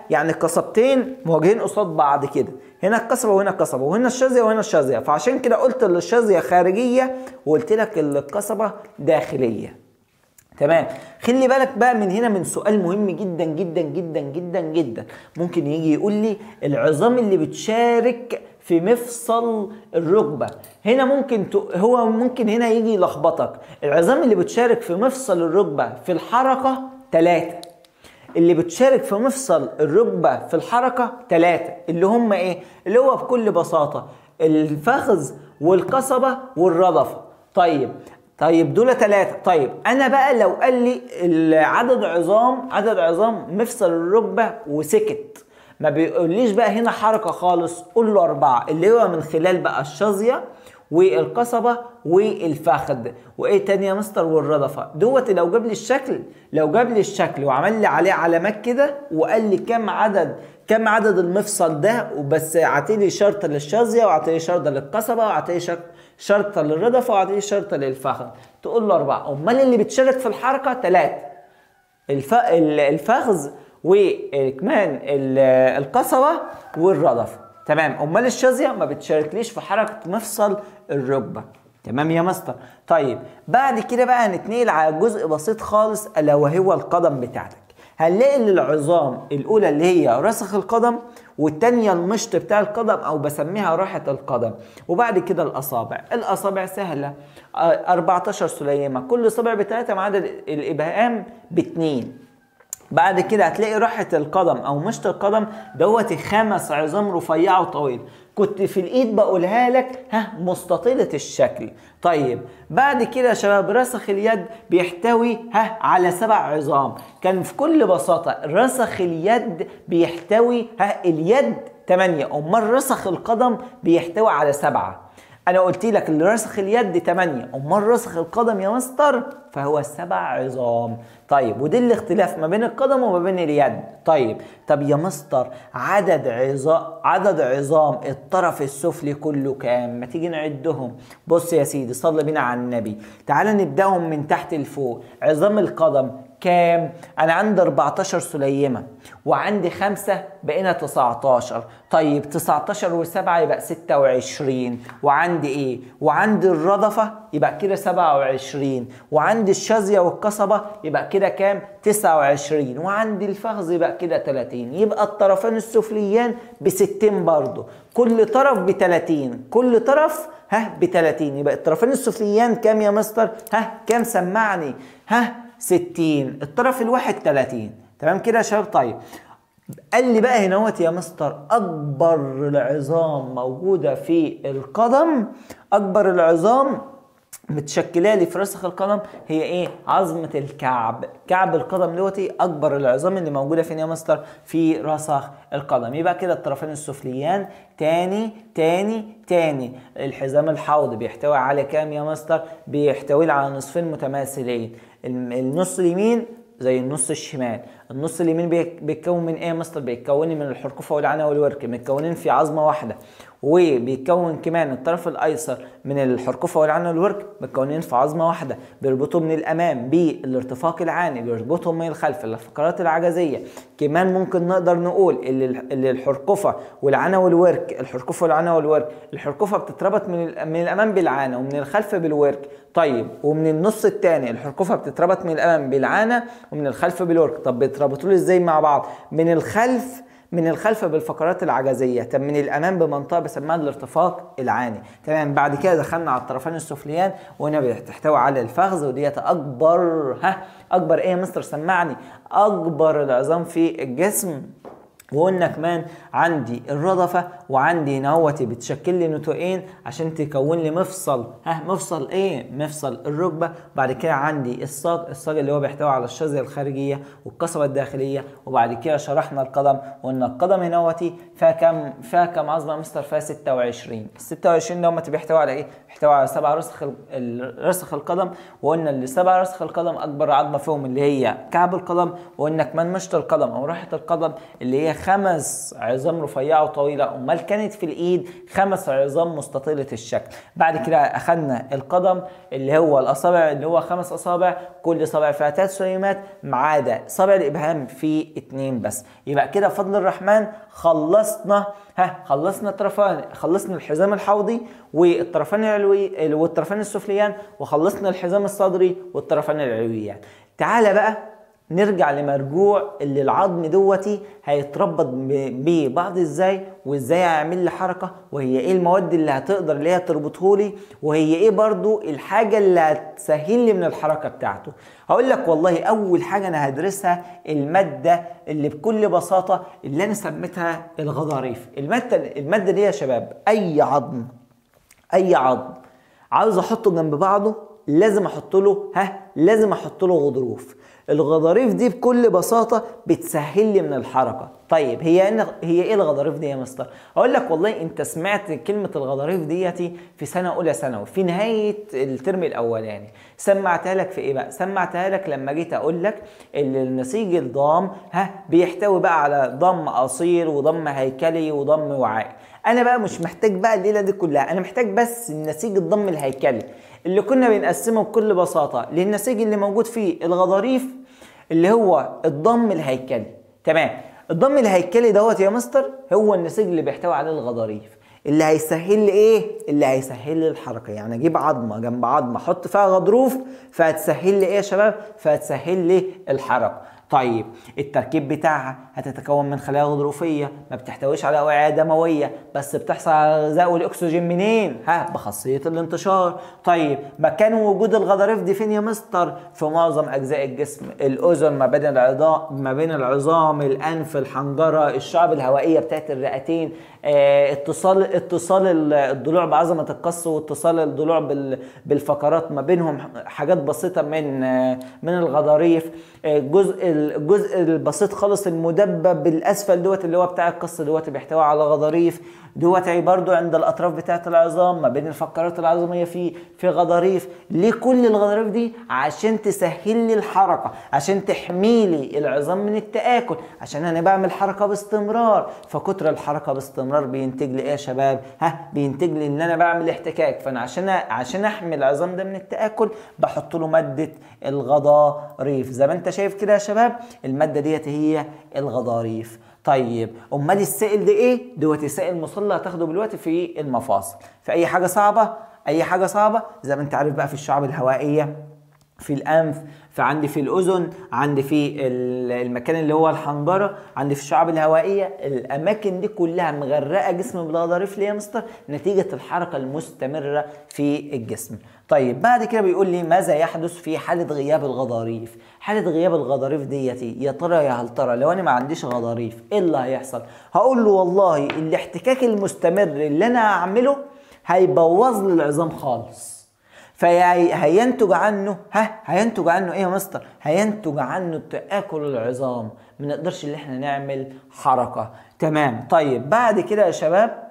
يعني قصبتين مواجهين قصاد بعض كده، هنا القصبه وهنا القصبه وهنا الشظيه وهنا الشظيه، فعشان كده قلت الشظيه خارجيه وقلت لك القصبه داخليه. تمام. خلي بالك بقى من هنا من سؤال مهم جدا جدا جدا جدا جدا، ممكن يجي يقول لي العظام اللي بتشارك في مفصل الركبه هنا ممكن هنا يجي يلخبطك. العظام اللي بتشارك في مفصل الركبه في الحركه 3، اللي بتشارك في مفصل الركبه في الحركه 3، اللي هم ايه؟ اللي هو بكل بساطه الفخذ والقصبه والردفه. طيب دول 3. طيب انا بقى لو قال لي عدد عظام مفصل الركبه وسكت، ما بيقوليش بقى هنا حركه خالص، قول له 4 اللي هو من خلال بقى الشظيه والقصبه والفخذ وايه تاني يا مستر؟ والردفه. دوت لو جاب لي الشكل وعمل لي عليه علامات كده وقال لي كم عدد المفصل ده، وبس عطيلي شرط للشظيه وعطيلي شرط للقصبه وعطيلي شرط للردفه وعطيلي شرط للفخذ، تقول له 4. امال اللي بتشارك في الحركه 3، الفخذ وكمان القصبه والردفه. تمام. امال الشظيه ما بتشاركليش في حركه مفصل الركبه. تمام يا مستر. طيب بعد كده بقى هنتنقل على جزء بسيط خالص الا وهو القدم بتاعتك. هنلاقي ان العظام الاولى اللي هي رسخ القدم، والتانية المشط بتاع القدم او بسميها راحة القدم، وبعد كده الاصابع سهلة 14 سليمة، كل صبع ب3 ما عدا الابهام ب2. بعد كده هتلاقي راحة القدم او مشط القدم دوت 5 عظام رفيعة وطويل، كنت في الايد بقولها لك مستطيلة الشكل. طيب بعد كده يا شباب رسخ اليد بيحتوي على 7 عظام. كان في كل بساطة رسخ اليد بيحتوي اليد 8، امال رسخ القدم بيحتوي على 7. انا قلت لك اللي رسخ اليد 8، امال رسخ القدم يا مستر فهو 7 عظام. طيب ودي الاختلاف ما بين القدم وما بين اليد. طب يا مستر عدد عظام الطرف السفلي كله كام؟ ما تيجي نعدهم. بص يا سيدي صلي بينا على النبي، تعال نبداهم من تحت لفوق. عظام القدم كام؟ انا عندي 14 سليمة، وعندي 5 بقينا 19. طيب 19 و7 يبقى 26. وعندي ايه؟ وعندي الردفة يبقى كده 27، وعندي الشظية والقصبة يبقى كده كام؟ 29، وعندي الفخذ يبقى كده 30. يبقى الطرفين السفليان ب60 برضو، كل طرف ب30، كل طرف ب30. يبقى الطرفين السفليان كام يا مستر؟ كام؟ سمعني. 60. الطرف الواحد 30. تمام كده يا شباب؟ طيب قال لي بقى هنا يا مستر اكبر العظام موجوده في القدم، اكبر العظام متشكله لي في رسخ القدم هي ايه؟ عظمه الكعب. كعب القدم دوتي اكبر العظام اللي موجوده فين يا مستر؟ في رسخ القدم. يبقى كده الطرفين السفليان تاني الحزام الحوض بيحتوي على كام يا مستر؟ بيحتوي على نصفين متماثلين، النص اليمين زي النص الشمال. النص اليمين بيتكون من ايه يا مستر؟ بيتكون من الحرقوفه والعنه والورك، متكونين في عظمه واحده. وبيتكون كمان الطرف الايسر من الحرقوفه والعنه والورك، متكونين في عظمه واحده. بيربطوا من الامام بالارتفاق العاني، بيربطهم من الخلف الفقرات العجزيه. كمان ممكن نقدر نقول اللي الحرقوفه والعنه والورك، الحرقوفه بتتربط من الامام بالعانه، ومن الخلف بالورك. طيب ومن النص الثاني الحرقوفه بتتربط من الامام بالعانه، ومن الخلف بالورك. طب بيتربطوا له ازاي مع بعض؟ من الخلف بالفقرات العجزيه، طب من الامام بمنطقه بسميها الارتفاق العاني. تمام. بعد كده دخلنا على الطرفين السفليان، وهنا بتحتوي على الفخذ، وديت اكبر ايه يا مستر؟ سمعني. اكبر العظام في الجسم. وقلنا كمان عندي الردفه، وعندي نوتي بتشكل لي نتوئين عشان تكون لي مفصل. مفصل ايه؟ مفصل الركبه. بعد كده عندي الساق اللي هو بيحتوي على الشظيه الخارجيه والقصبه الداخليه. وبعد كده شرحنا القدم، وقلنا القدم نوتي فيها كام عظمه يا مستر؟ فيها 26. ال 26 دوت بيحتوي على ايه؟ بيحتوي على 7 رسخ القدم. وقلنا اللي 7 رسخ القدم اكبر عظمه فيهم اللي هي كعب القدم. وقلنا كمان مشط القدم او راحه القدم اللي هي 5 عظام رفيعه وطويله، امال كانت في الايد 5 عظام مستطيله الشكل. بعد كده اخذنا القدم اللي هو الاصابع، اللي هو 5 اصابع، كل صابع فيها 3 سليمات ما عدا صابع الابهام فيه 2 بس. يبقى كده بفضل الرحمن خلصنا الطرفان، خلصنا الحزام الحوضي والطرفان العلوي والطرفان السفليان، وخلصنا الحزام الصدري والطرفان العلويان. تعالى بقى نرجع لمرجوع اللي العظم دوتي هيتربط ببعض ازاي، وازاي هيعمل لي حركه، وهي ايه المواد اللي هتقدر اللي هي تربطه لي، وهي ايه برضو الحاجه اللي هتسهل لي من الحركه بتاعته. هقول لك والله اول حاجه انا هدرسها الماده اللي بكل بساطه اللي انا سميتها الغضاريف. الماده دي يا شباب اي عظم عاوز احطه جنب بعضه لازم احط له غضروف. الغضاريف دي بكل بساطه بتسهل لي من الحركه. طيب هي ايه الغضاريف دي يا مستر؟ اقول لك والله انت سمعت كلمه الغضاريف ديتي في سنه اولى ثانوي في نهايه الترم الاولاني. سمعتها لك في ايه بقى؟ سمعتها لك لما جيت اقول لك ان النسيج الضام بيحتوي بقى على ضم اصيل وضم هيكلي وضم وعائي. انا بقى مش محتاج بقى الليله دي كلها، انا محتاج بس النسيج الضم الهيكلي اللي كنا بنقسمه بكل بساطه للنسيج اللي موجود فيه الغضاريف اللي هو الضم الهيكلي. تمام. الضم الهيكلي دوت يا مستر هو النسيج اللي بيحتوي عليه الغضاريف، اللي هيسهل لي ايه؟ اللي هيسهل لي الحركه. يعني اجيب عظمه جنب عظمه احط فيها غضروف فهتسهل لي ايه يا شباب؟ فهتسهل لي الحركه. طيب التركيب بتاعها هتتكون من خلايا غضروفيه ما بتحتويش على اوعيه دمويه، بس بتحصل على الغذاء والاكسجين منين؟ بخاصيه الانتشار. طيب مكان وجود الغضاريف دي فين يا مستر؟ في معظم اجزاء الجسم، الاذن، ما بين العظام، الانف، الحنجره، الشعب الهوائيه بتاعت الرئتين، اتصال الضلوع بعظمه القص، واتصال الضلوع بالفقرات ما بينهم حاجات بسيطه من الغضاريف. الجزء البسيط خالص المدبب بالاسفل دوت اللي هو بتاع القص دوت بيحتوي على غضاريف دوت. برضو عند الاطراف بتاعه العظام ما بين الفقرات العظميه في غضاريف. ليه كل الغضاريف دي؟ عشان تسهل لي الحركه، عشان تحمي لي العظام من التآكل، عشان انا بعمل حركه باستمرار، فكتر الحركه باستمرار بينتج لي ايه يا شباب؟ بينتج لي ان انا بعمل احتكاك. فانا عشان احمي العظام ده من التآكل بحط له ماده الغضاريف زي ما انت شايف كده يا شباب. الماده ديت هي الغضاريف. طيب امال السائل ده ايه؟ دوت السائل المصلى هتاخده دلوقتي في المفاصل. في اي حاجه صعبه زي ما انت عارف بقى، في الشعب الهوائيه، في الانف، فعندي في الاذن، عندي في المكان اللي هو الحنجره، عندي في الشعب الهوائيه. الاماكن دي كلها مغرقه جسم بالغضاريف. ليه يا مستر؟ نتيجه الحركه المستمره في الجسم. طيب بعد كده بيقول لي ماذا يحدث في حاله غياب الغضاريف؟ حاله غياب الغضاريف ديتي يا ترى يا هل ترى لو انا ما عنديش غضاريف ايه اللي هيحصل؟ هقول له والله الاحتكاك المستمر اللي انا هعمله هيبوظ لي العظام خالص، فهينتج عنه هينتج عنه ايه يا مستر؟ هينتج عنه تآكل العظام، ما نقدرش ان احنا نعمل حركه. تمام. طيب بعد كده يا شباب،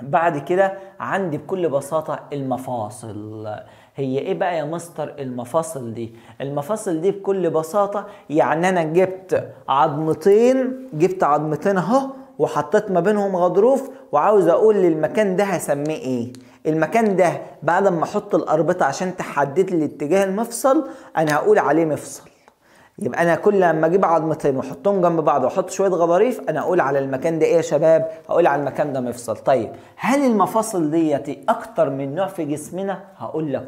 بعد كده عندي بكل بساطه المفاصل. هي ايه بقى يا مستر المفاصل دي؟ المفاصل دي بكل بساطه يعني انا جبت عظمتين اهو، وحطيت ما بينهم غضروف، وعاوز اقول للمكان ده هسميه ايه؟ المكان ده بعد ما احط الاربطه عشان تحدد لي اتجاه المفصل انا هقول عليه مفصل. يبقى انا كل لما اجيب عظمتين واحطهم جنب بعض واحط شويه غضاريف انا اقول على المكان ده ايه يا شباب؟ هقول على المكان ده مفصل. طيب هل المفاصل ديتي اكتر من نوع في جسمنا؟ هقول لك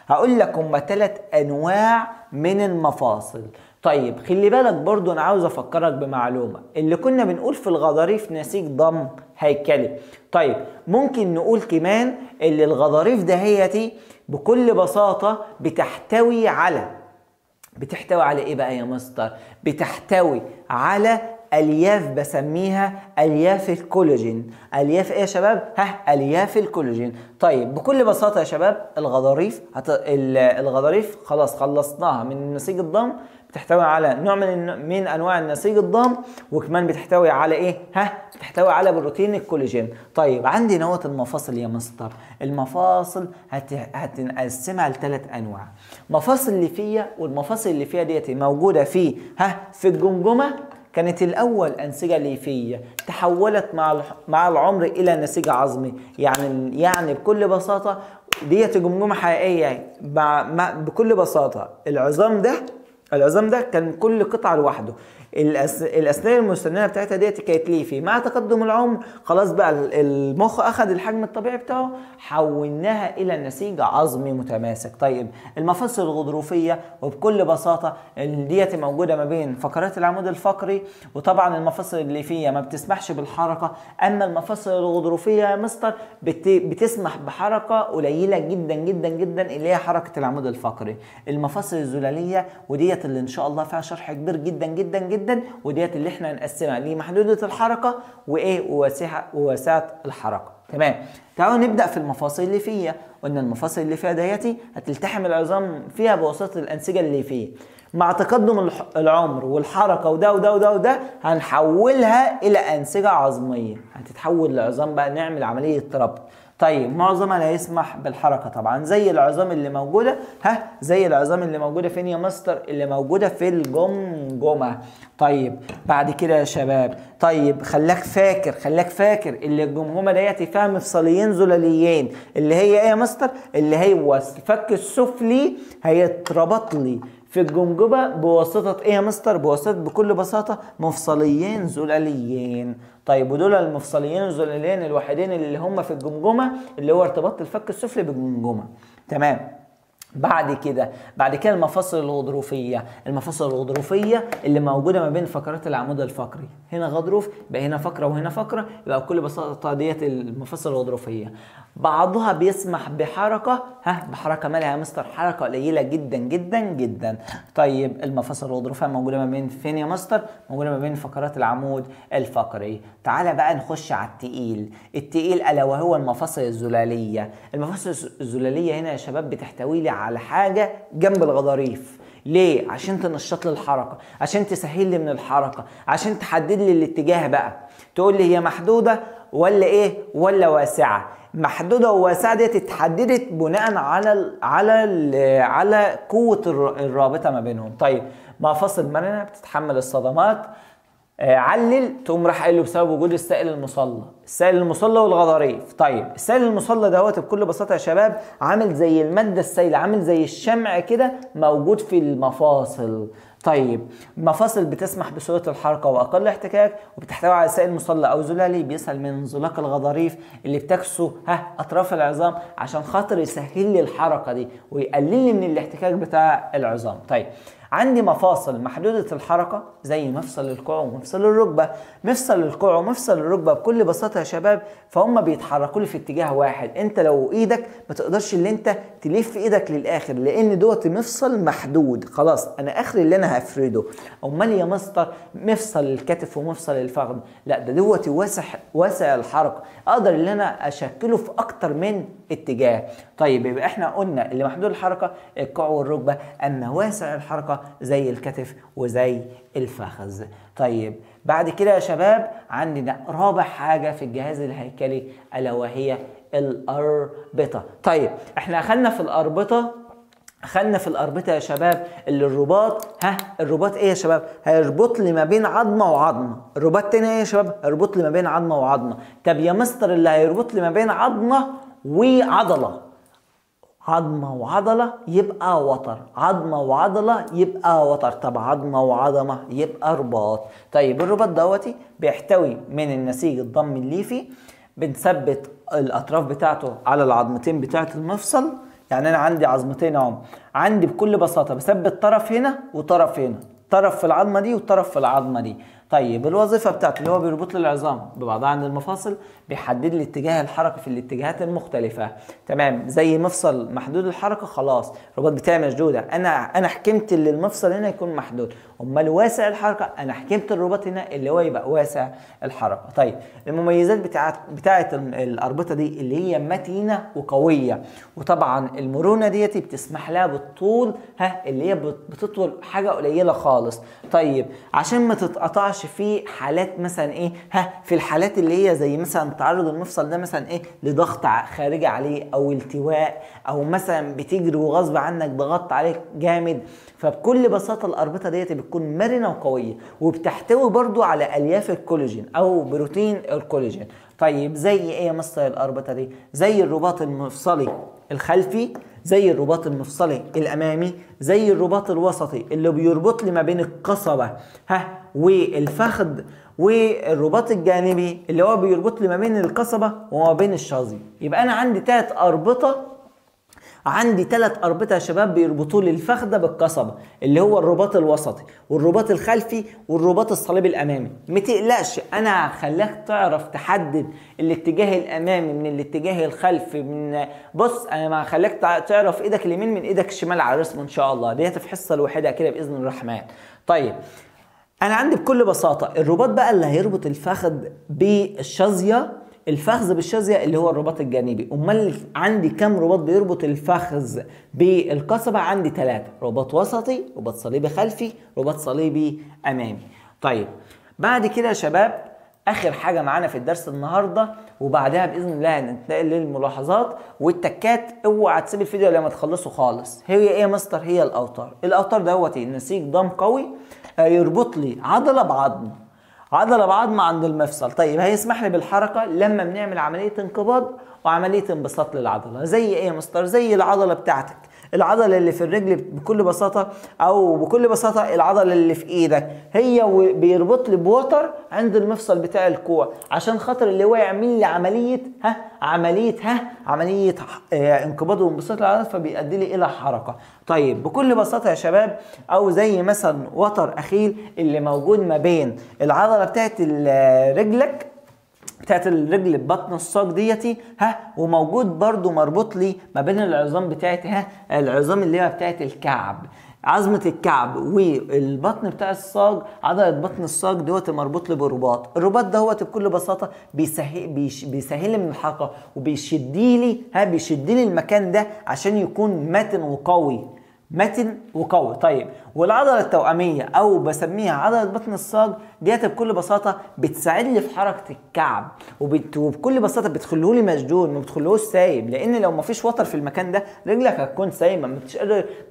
هقول لك هم 3 انواع من المفاصل. طيب خلي بالك برضو انا عاوز افكرك بمعلومه، اللي كنا بنقول في الغضاريف نسيج ضم هيكلي. طيب ممكن نقول كمان اللي الغضاريف دهيتي بكل بساطه بتحتوي على ايه بقى يا مستر؟ بتحتوي على الياف بسميها الياف الكولاجين. الياف ايه يا شباب؟ الياف الكولاجين. طيب بكل بساطه يا شباب الغضاريف خلاص خلصناها من نسيج الضم، بتحتوي على نوع من انواع النسيج الضم، وكمان بتحتوي على ايه؟ بتحتوي على بروتين الكولاجين. طيب عندي نواه المفاصل يا مستر. المفاصل هتنقسمها ل3 انواع. مفاصل ليفيه، والمفاصل الليفيه ديت موجوده في الجمجمه. كانت الاول انسجه ليفيه تحولت مع العمر الى نسيج عظمي. يعني بكل بساطه ديت جمجمه حقيقيه. بكل بساطه العظام ده كان كل قطعه لوحده. الاسنان المستنيه بتاعتها ديت كانت ليفي. مع تقدم العمر خلاص بقى المخ اخذ الحجم الطبيعي بتاعه، حولناها الى نسيج عظمي متماسك. طيب المفاصل الغضروفيه وبكل بساطه ديت موجوده ما بين فقرات العمود الفقري، وطبعا المفاصل الليفيه ما بتسمحش بالحركه. اما المفاصل الغضروفيه يا مستر بتسمح بحركه قليله جدا جدا جدا اللي هي حركه العمود الفقري. المفاصل الزلاليه وديت اللي ان شاء الله فيها شرح كبير جدا جدا جدا، وديت اللي احنا هنقسمها لمحدوده الحركه وواسعه الحركه. تمام. تعالوا نبدا في المفاصل الليفيه. قلنا المفاصل الليفيه ديتي هتلتحم العظام فيها بواسطه الانسجه الليفيه. مع تقدم العمر والحركه وده هنحولها الى انسجه عظميه، هتتحول لعظام بقى، نعمل عمليه ربط. طيب معظمها لا يسمح بالحركه طبعا، زي العظام اللي موجوده فين يا مستر؟ اللي موجوده في الجمجمه. طيب بعد كده يا شباب، طيب خلاك فاكر اللي الجمجمه ديت فيها مفصليين زلاليين، اللي هي ايه يا مستر؟ اللي هي الفك السفلي هيتربط لي في الجمجمه بواسطه ايه يا مستر؟ بكل بساطه مفصليين زلاليين. طيب ودول المفصليين الزلاليين الوحيدين اللي هم في الجمجمه، اللي هو ارتباط الفك السفلي بالجمجمه. تمام. بعد كده المفاصل الغضروفيه. المفاصل الغضروفيه اللي موجوده ما بين فقرات العمود الفقري، هنا غضروف يبقى هنا فقره وهنا فقره، يبقى بكل بساطه ديت المفاصل الغضروفيه. بعضها بيسمح بحركه، بحركه مالها يا مستر؟ حركه قليله جدا جدا جدا. طيب المفاصل الغضروفيه موجوده ما بين فين يا مستر؟ موجوده ما بين فقرات العمود الفقري. تعالى بقى نخش على التقيل الا وهو المفاصل الزلاليه. المفاصل الزلاليه هنا يا شباب بتحتوي لي على حاجه جنب الغضاريف. ليه؟ عشان تنشط لي الحركه، عشان تسهل لي من الحركه، عشان تحدد لي الاتجاه بقى. تقول لي هي محدوده ولا ايه ولا واسعه؟ محدوده وواسعه ديت اتحددت بناء على قوه الرابطه ما بينهم. طيب مفاصل مرنه بتتحمل الصدمات. علل تقوم راح قايل له بسبب وجود السائل المصلى والغضاريف. طيب السائل المصلى دوت بكل بساطه يا شباب عامل زي الماده السائله، عامل زي الشمع كده موجود في المفاصل. طيب المفاصل بتسمح بسهوله الحركه واقل احتكاك، وبتحتوي على سائل مصلى او زلالي بيسهل من انزلاق الغضاريف اللي بتكسو اطراف العظام عشان خاطر يسهل لي الحركه دي ويقلل لي من الاحتكاك بتاع العظام. طيب عندي مفاصل محدودة الحركة زي مفصل الكوع ومفصل الركبة. مفصل الكوع ومفصل الركبة بكل بساطة يا شباب فهم بيتحركوا لي في اتجاه واحد. انت لو ايدك ما تقدرش اللي انت تلف ايدك للاخر لان دوت مفصل محدود، خلاص انا اخري اللي انا هفرده. امال يا مستر مفصل الكتف ومفصل الفخذ لا ده دوت واسع الحركة، اقدر اللي انا اشكله في اكتر من اتجاه. طيب يبقى احنا قلنا اللي محدود الحركة الكوع والركبة، اما واسع الحركة زي الكتف وزي الفخذ. طيب بعد كده يا شباب عندنا رابع حاجة في الجهاز الهيكلي الا وهي الأربطة. طيب احنا اخذنا في الأربطة يا شباب اللي الرباط الرباط ايه يا شباب؟ هيربط لي ما بين عظمة وعظمة. الرباط تاني ايه يا شباب؟ هيربط لي ما بين عظمة وعظمة. طب يا مستر اللي هيربط لي ما بين عظمة وعضلة، عظمة وعضلة يبقى وتر، عظمة وعضلة يبقى وتر، طب عظمة وعظمة يبقى رباط. طيب الرباط دوتي بيحتوي من النسيج الضمي الليفي، بنثبت الأطراف بتاعته على العظمتين بتاعة المفصل. يعني أنا عندي عظمتين اهو، عندي بكل بساطة بثبت طرف هنا وطرف هنا، طرف في العظمة دي وطرف في العظمة دي. طيب الوظيفة بتاعته اللي هو بيربط لي العظام ببعضها عند المفاصل، بيحدد لي اتجاه الحركة في الاتجاهات المختلفة. تمام، زي مفصل محدود الحركة خلاص الرباط بتاعي مشدودة، انا حكمت اللي المفصل هنا يكون محدود. امال واسع الحركة انا حكمت الرباط هنا اللي هو يبقى واسع الحركة. طيب المميزات بتاعت الأربطة دي اللي هي متينة وقوية، وطبعا المرونة ديتي بتسمح لها بالطول اللي هي بتطول حاجة قليلة خالص. طيب عشان ما تتقطعش في حالات مثلا ايه في الحالات اللي هي زي مثلا تعرض المفصل ده مثلا ايه لضغط خارجي عليه او التواء، او مثلا بتجري وغصب عنك ضغطت عليه جامد، فبكل بساطه الاربطه ديت بتكون مرنه وقويه، وبتحتوي برضو على الياف الكولاجين او بروتين الكولاجين. طيب زي ايه يا مستر الاربطه دي؟ زي الرباط المفصلي الخلفي، زي الرباط المفصلي الامامي، زي الرباط الوسطي اللي بيربط لي ما بين القصبه والفخذ، والرباط الجانبي اللي هو بيربط لي ما بين القصبه وما بين الشظي. يبقى انا عندي ثلاث أربطة يا شباب بيربطوا لي الفخذة بالقصبة، اللي هو الرباط الوسطي والرباط الخلفي والرباط الصليبي الأمامي. ما تقلقش أنا هخليك تعرف تحدد الاتجاه الأمامي من الاتجاه الخلفي. بص أنا ما هخليك تعرف إيدك اليمين من إيدك الشمال على الرسم إن شاء الله، دي في حصة الوحيدة كده بإذن الرحمن. طيب أنا عندي بكل بساطة الرباط بقى اللي هيربط الفخذ بالشظية، الفخذ بالشظية اللي هو الرباط الجانبي. امال عندي كم رباط بيربط الفخذ بالقصبة؟ عندي 3، رباط وسطي، رباط صليبي خلفي، رباط صليبي امامي. طيب بعد كده يا شباب اخر حاجة معانا في الدرس النهاردة، وبعدها باذن الله هننتقل للملاحظات والتكات. اوعى تسيب الفيديو لما تخلصه خالص. هي ايه يا مستر؟ هي الاوتار. الاوتار دوت نسيج ضم قوي يربط لي عضلة بعظم عند المفصل. طيب هيسمح لي بالحركة لما بنعمل عملية انقباض وعملية انبساط للعضلة. زي ايه يا مستر؟ زي العضلة بتاعتك العضله اللي في الرجل بكل بساطه، او بكل بساطه العضله اللي في ايدك هي بيربط لي بوتر عند المفصل بتاع الكوع، عشان خاطر اللي هو يعمل لي عمليه انقباض وانبساط العضلات، فبيؤدي لي الى حركه. طيب بكل بساطه يا شباب، او زي مثلا وتر اخيل اللي موجود ما بين العضله بتاعت رجلك، بتاعت الرجل ببطن الساق ديتي، وموجود برضو مربوط لي ما بين العظام بتاعت العظام اللي هي بتاعت الكعب، عظمة الكعب والبطن بتاع الساق، عضلة بطن الساق دوت مربوط لي برباط. الرباط دوت بكل بساطة بيسهل لي من الحركة، وبيشدي لي المكان ده عشان يكون متن وقوي. طيب والعضله التوأميه او بسميها عضله بطن الساق ديت بكل بساطه بتساعد لي في حركه الكعب، وبكل بساطه بتخليه لي مشدود، ما بتخليهوش سايب، لان لو ما فيش وتر في المكان ده رجلك هتكون سايبه، ما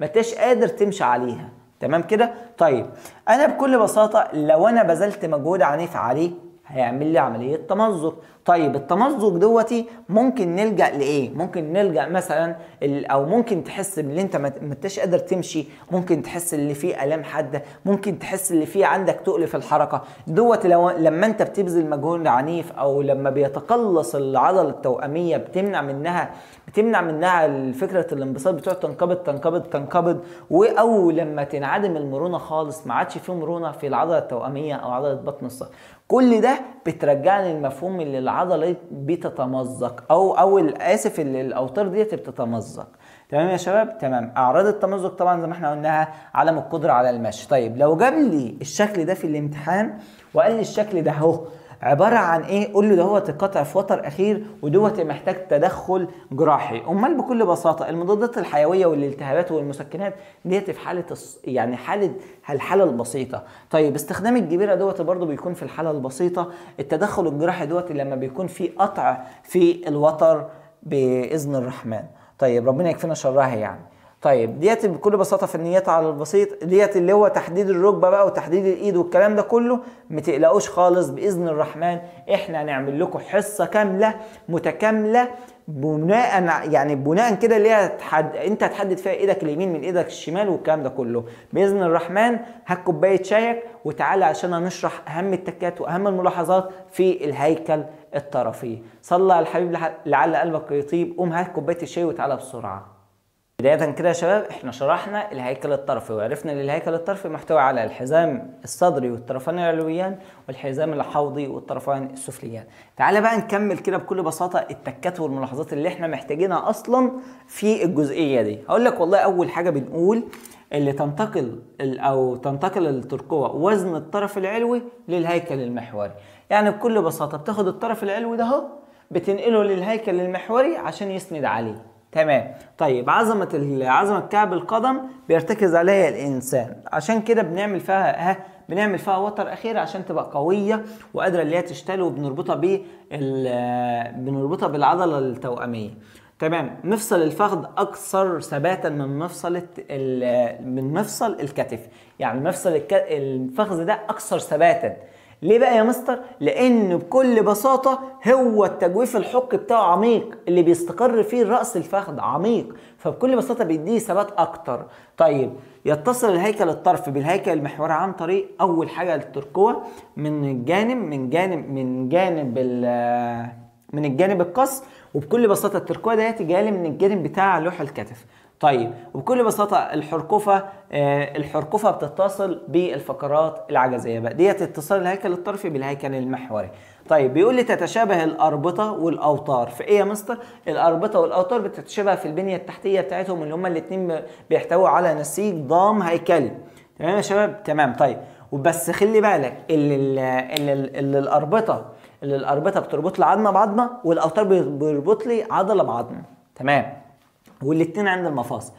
انتش قادر تمشي عليها. تمام كده؟ طيب انا بكل بساطه لو انا بذلت مجهود عنيف عليه هيعمل لي عمليه تمزق. طيب التمزق دوتي ممكن نلجأ لايه؟ ممكن نلجأ مثلا او ممكن تحس ان انت ما انتش قادر تمشي، ممكن تحس ان في الام حاده، ممكن تحس ان في عندك تقل في الحركه دوت. لما انت بتبذل مجهود عنيف، او لما بيتقلص العضله التوأميه بتمنع منها فكره الانبساط، بتقعد تنقبض، او لما تنعدم المرونه خالص، ما عادش فيه مرونه في العضله التوأميه او عضله بطن الساق. كل ده بترجعني المفهوم اللي العضله بتتمزق، او اسف اللي الاوتار ديت بتتمزق. تمام يا شباب؟ تمام. اعراض التمزق طبعا زي ما احنا قلناها عدم القدره على المشي. طيب لو جاب لي الشكل ده في الامتحان وقال لي الشكل ده اهو عباره عن ايه؟ قول له دوت القطع في وتر اخير، ودوت محتاج تدخل جراحي. امال بكل بساطه المضادات الحيويه والالتهابات والمسكنات ديت في حاله الحاله البسيطه. طيب استخدام الجبيره دوت برضو بيكون في الحاله البسيطه. التدخل الجراحي دوت لما بيكون في قطع في الوتر باذن الرحمن. طيب ربنا يكفينا شرها يعني. طيب ديت بكل بساطه فنيات على البسيط، ديت اللي هو تحديد الركبه بقى وتحديد الايد والكلام ده كله. ما تقلقوش خالص باذن الرحمن، احنا هنعمل لكم حصه كامله متكامله بناء كده اللي هي انت هتحدد فيها ايدك اليمين من ايدك الشمال والكلام ده كله باذن الرحمن. هات كوبايه شايك وتعالى عشان نشرح اهم التكات واهم الملاحظات في الهيكل الطرفي. صلى على الحبيب لعل قلبك يطيب. قوم هات كوبايه الشاي وتعالى بسرعه. بداية كده يا شباب احنا شرحنا الهيكل الطرفي، وعرفنا ان الهيكل الطرفي محتوي على الحزام الصدري والطرفان العلويان والحزام الحوضي والطرفان السفليان. تعالى بقى نكمل كده بكل بساطة التكات والملاحظات اللي احنا محتاجينها اصلا في الجزئية دي. هقول لك والله اول حاجة بنقول اللي تنتقل الترقوة وزن الطرف العلوي للهيكل المحوري. يعني بكل بساطة بتاخد الطرف العلوي ده اهو بتنقله للهيكل المحوري عشان يسند عليه. تمام. طيب عظمة كعب القدم بيرتكز عليها الإنسان، عشان كده بنعمل فيها وتر أخير عشان تبقى قوية وقادرة اللي هي تشتغل، وبنربطها بالعضلة التوأمية. تمام. مفصل الفخذ أكثر ثباتا من مفصل الكتف، يعني مفصل الفخذ ده أكثر ثباتا. ليه بقى يا مستر؟ لان بكل بساطة هو التجويف الحقي بتاعه عميق، اللي بيستقر فيه رأس الفخذ عميق، فبكل بساطة بيديه ثبات اكتر. طيب يتصل الهيكل الطرفي بالهيكل المحوري عن طريق اول حاجة الترقوة من الجانب القص، وبكل بساطة الترقوة ديت جاية من الجانب بتاع لوح الكتف. طيب وبكل بساطة الحرقفة بتتصل بالفقرات العجزية بقى، ديت اتصال الهيكل الطرفي بالهيكل المحوري. طيب بيقول لي تتشابه الأربطة والأوتار في ايه يا مستر؟ الأربطة والأوتار بتتشابه في البنية التحتية بتاعتهم، اللي هما الاتنين بيحتووا على نسيج ضام هيكلي. تمام يا شباب؟ تمام. طيب وبس خلي بالك اللي الأربطة بتربط لي عظمة بعظمة، والأوتار بيربط لي عضلة بعظمة. تمام. والاتنين عند المفاصل.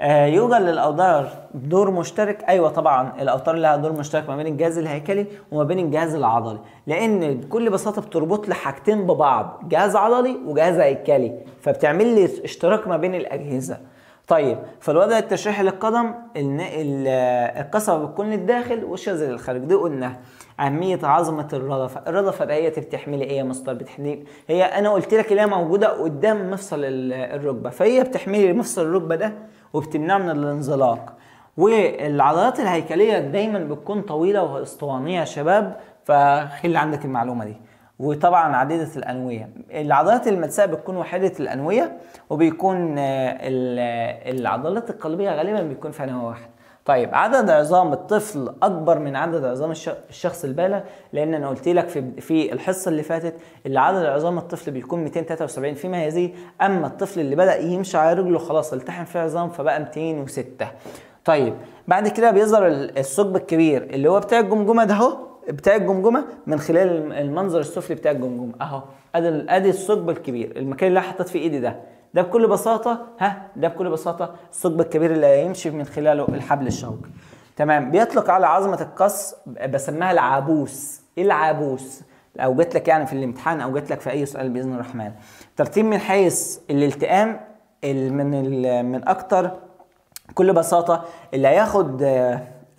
يوجد للاوتار دور مشترك. ايوه طبعا الاوتار لها دور مشترك ما بين الجهاز الهيكلي وما بين الجهاز العضلي، لان بكل بساطه بتربط لي حاجتين ببعض، جهاز عضلي وجهاز هيكلي، فبتعمل لي اشتراك ما بين الاجهزه. طيب في الوضع التشريحي للقدم القصبة بتكون للداخل والشاذ للخارج، دي قلنا أهمية عظمة الردفة ديت بتحمل ايه يا مستر؟ انا قلت لك اللي هي موجودة قدام مفصل الركبة، فهي بتحمل مفصل الركبة ده وبتمنعه من الانزلاق. والعضلات الهيكليه دايما بتكون طويله واسطوانيه يا شباب، فخلي عندك المعلومه دي. وطبعا عديده الانويه. العضلات الملساء بتكون وحيده الانويه، وبيكون العضلات القلبيه غالبا بيكون فيها نواه واحد. طيب عدد عظام الطفل اكبر من عدد عظام الشخص البالغ، لان انا قلت لك في الحصه اللي فاتت اللي عدد عظام الطفل بيكون 273 فيما يزيد، اما الطفل اللي بدا يمشي على رجله خلاص التحم فيه عظام فبقى 206. طيب بعد كده بيظهر الثقب الكبير اللي هو بتاع الجمجمه ده اهو، بتاع الجمجمه من خلال المنظر السفلي بتاع الجمجمه اهو. ادي الثقب الكبير، المكان اللي حطيت فيه ايدي ده بكل بساطه ده بكل بساطه الثقب الكبير اللي هيمشي من خلاله الحبل الشوكي. تمام. بيطلق على عظمه القص بسميها العابوس. ايه العابوس؟ او جت لك يعني في الامتحان او جت لك في اي سؤال باذن الرحمن. ترتيب من حيث الالتئام من اكتر بكل بساطه اللي هياخد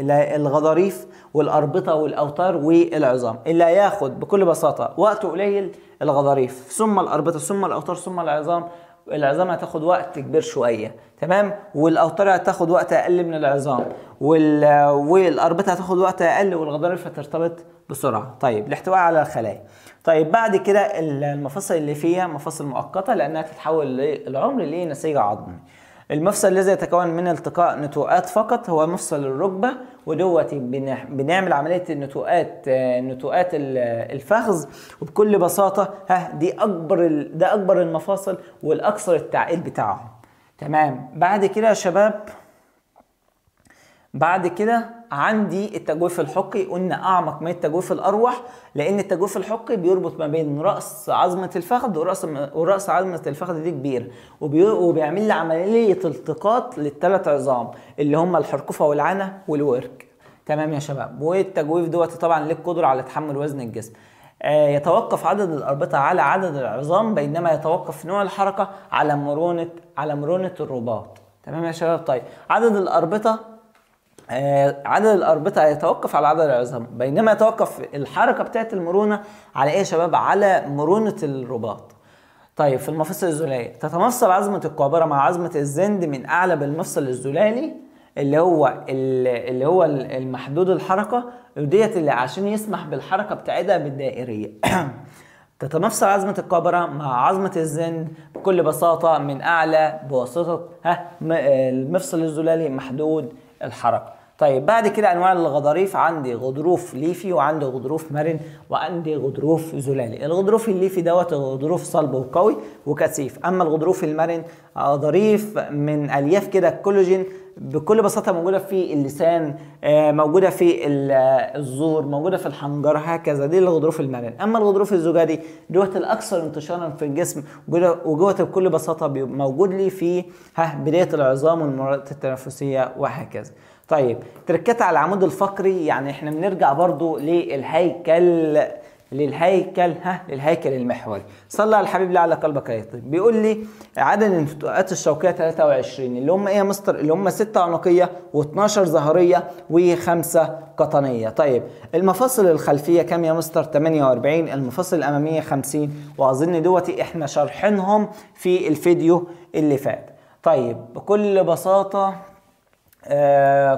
الغضاريف والاربطه والاوتار والعظام. اللي هياخد بكل بساطه وقت قليل الغضاريف، ثم الاربطه، ثم الاوتار، ثم العظام. العظام هتاخد وقت كبير شويه، تمام، والاوتار هتاخد وقت اقل من العظام، والاربطه هتاخد وقت اقل، والغضاريف هترتبط بسرعه. طيب الاحتواء على الخلايا. طيب بعد كده المفاصل اللي فيها مفاصل مؤقته لانها تتحول العمر لنسيج عظمي. المفصل الذي يتكون من التقاء نتوءات فقط هو مفصل الركبه، ودوت بنعمل عمليه نتوءات الفخذ. وبكل بساطه ده اكبر المفاصل والاكثر التعقيد بتاعهم. تمام. بعد كده يا شباب، بعد كده عندي التجويف الحقي. قلنا اعمق من التجويف الاروح، لان التجويف الحقي بيربط ما بين راس عظمه الفخذ وراس عظمه الفخذ دي كبير، وبيعمل لي عمليه التقاط للثلاث عظام اللي هم الحرقوفه والعنه والورك. تمام يا شباب. والتجويف دوت طبعا ليه القدره على تحمل وزن الجسم. يتوقف عدد الاربطه على عدد العظام، بينما يتوقف نوع الحركه على مرونه الرباط. تمام يا شباب. طيب عدد الأربطة يتوقف على عدد العظام، بينما يتوقف الحركة بتاعت المرونة على ايه يا شباب؟ على مرونة الرباط. طيب في المفاصل الزلالية تتمفصل عظمة القابرة مع عظمة الزند من أعلى بالمفصل الزلالي اللي هو المحدود الحركة، وديت اللي عشان يسمح بالحركة بتاعتها بالدائرية. تتمفصل عظمة القابرة مع عظمة الزند بكل بساطة من أعلى بواسطة المفصل الزلالي محدود الحركة. طيب بعد كده انواع الغضاريف، عندي غضروف ليفي وعندي غضروف مرن وعندي غضروف زلالي. الغضروف الليفي دوت غضروف صلب وقوي وكثيف، اما الغضروف المرن غضاريف من الياف كده الكولاجين بكل بساطه موجوده في اللسان، موجوده في الزور، موجوده في الحنجره، هكذا. دي الغضروف المرن. اما الغضروف الزجاجي دوت الاكثر انتشارا في الجسم، وجوه بكل بساطه موجود لي في بدايه العظام والممرات التنفسيه وهكذا. طيب تركات على العمود الفقري، يعني احنا بنرجع برضو للهيكل المحوري. صلى على الحبيب على قلبك يطيب. بيقول لي عدد النتوءات الشوكيه 23، اللي هم ايه يا مستر؟ اللي هم 6 عنقيه و12 ظهريه و5 قطنيه. طيب المفاصل الخلفيه كام يا مستر؟ 48، المفاصل الاماميه 50، واظن دوتي احنا شارحينهم في الفيديو اللي فات. طيب بكل بساطه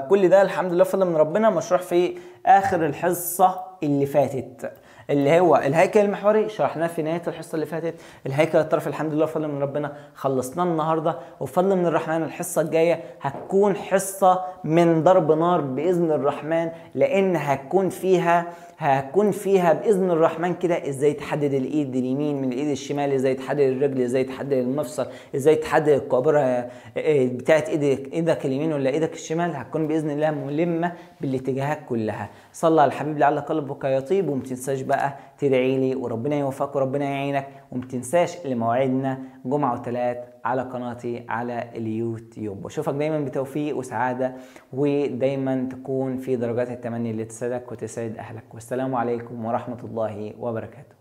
كل ده الحمد لله فضل من ربنا مشروح في اخر الحصه اللي فاتت، اللي هو الهيكل المحوري شرحناه في نهايه الحصه اللي فاتت. الهيكل الطرفي الحمد لله فضل من ربنا خلصناه النهارده، وفضل من الرحمن الحصه الجايه هتكون حصه من ضرب نار باذن الرحمن، لان هتكون فيها باذن الرحمن كده ازاي تحدد الايد اليمين من الايد الشمال، ازاي تحدد الرجل، ازاي تحدد المفصل، ازاي تحدد القابره بتاعت ايدك اليمين ولا ايدك الشمال. هتكون باذن الله ملمه بالاتجاهات كلها. صلى على الحبيب لعل قلبك يطيب، وما تنساش بقى تدعي لي وربنا يوفقك وربنا يعينك، وما تنساش لموعدنا جمعه وثلاث على قناتي على اليوتيوب. واشوفك دايما بتوفيق وسعاده، ودايما تكون في درجات التمني اللي تسعدك وتسعد اهلك. والسلام عليكم ورحمه الله وبركاته.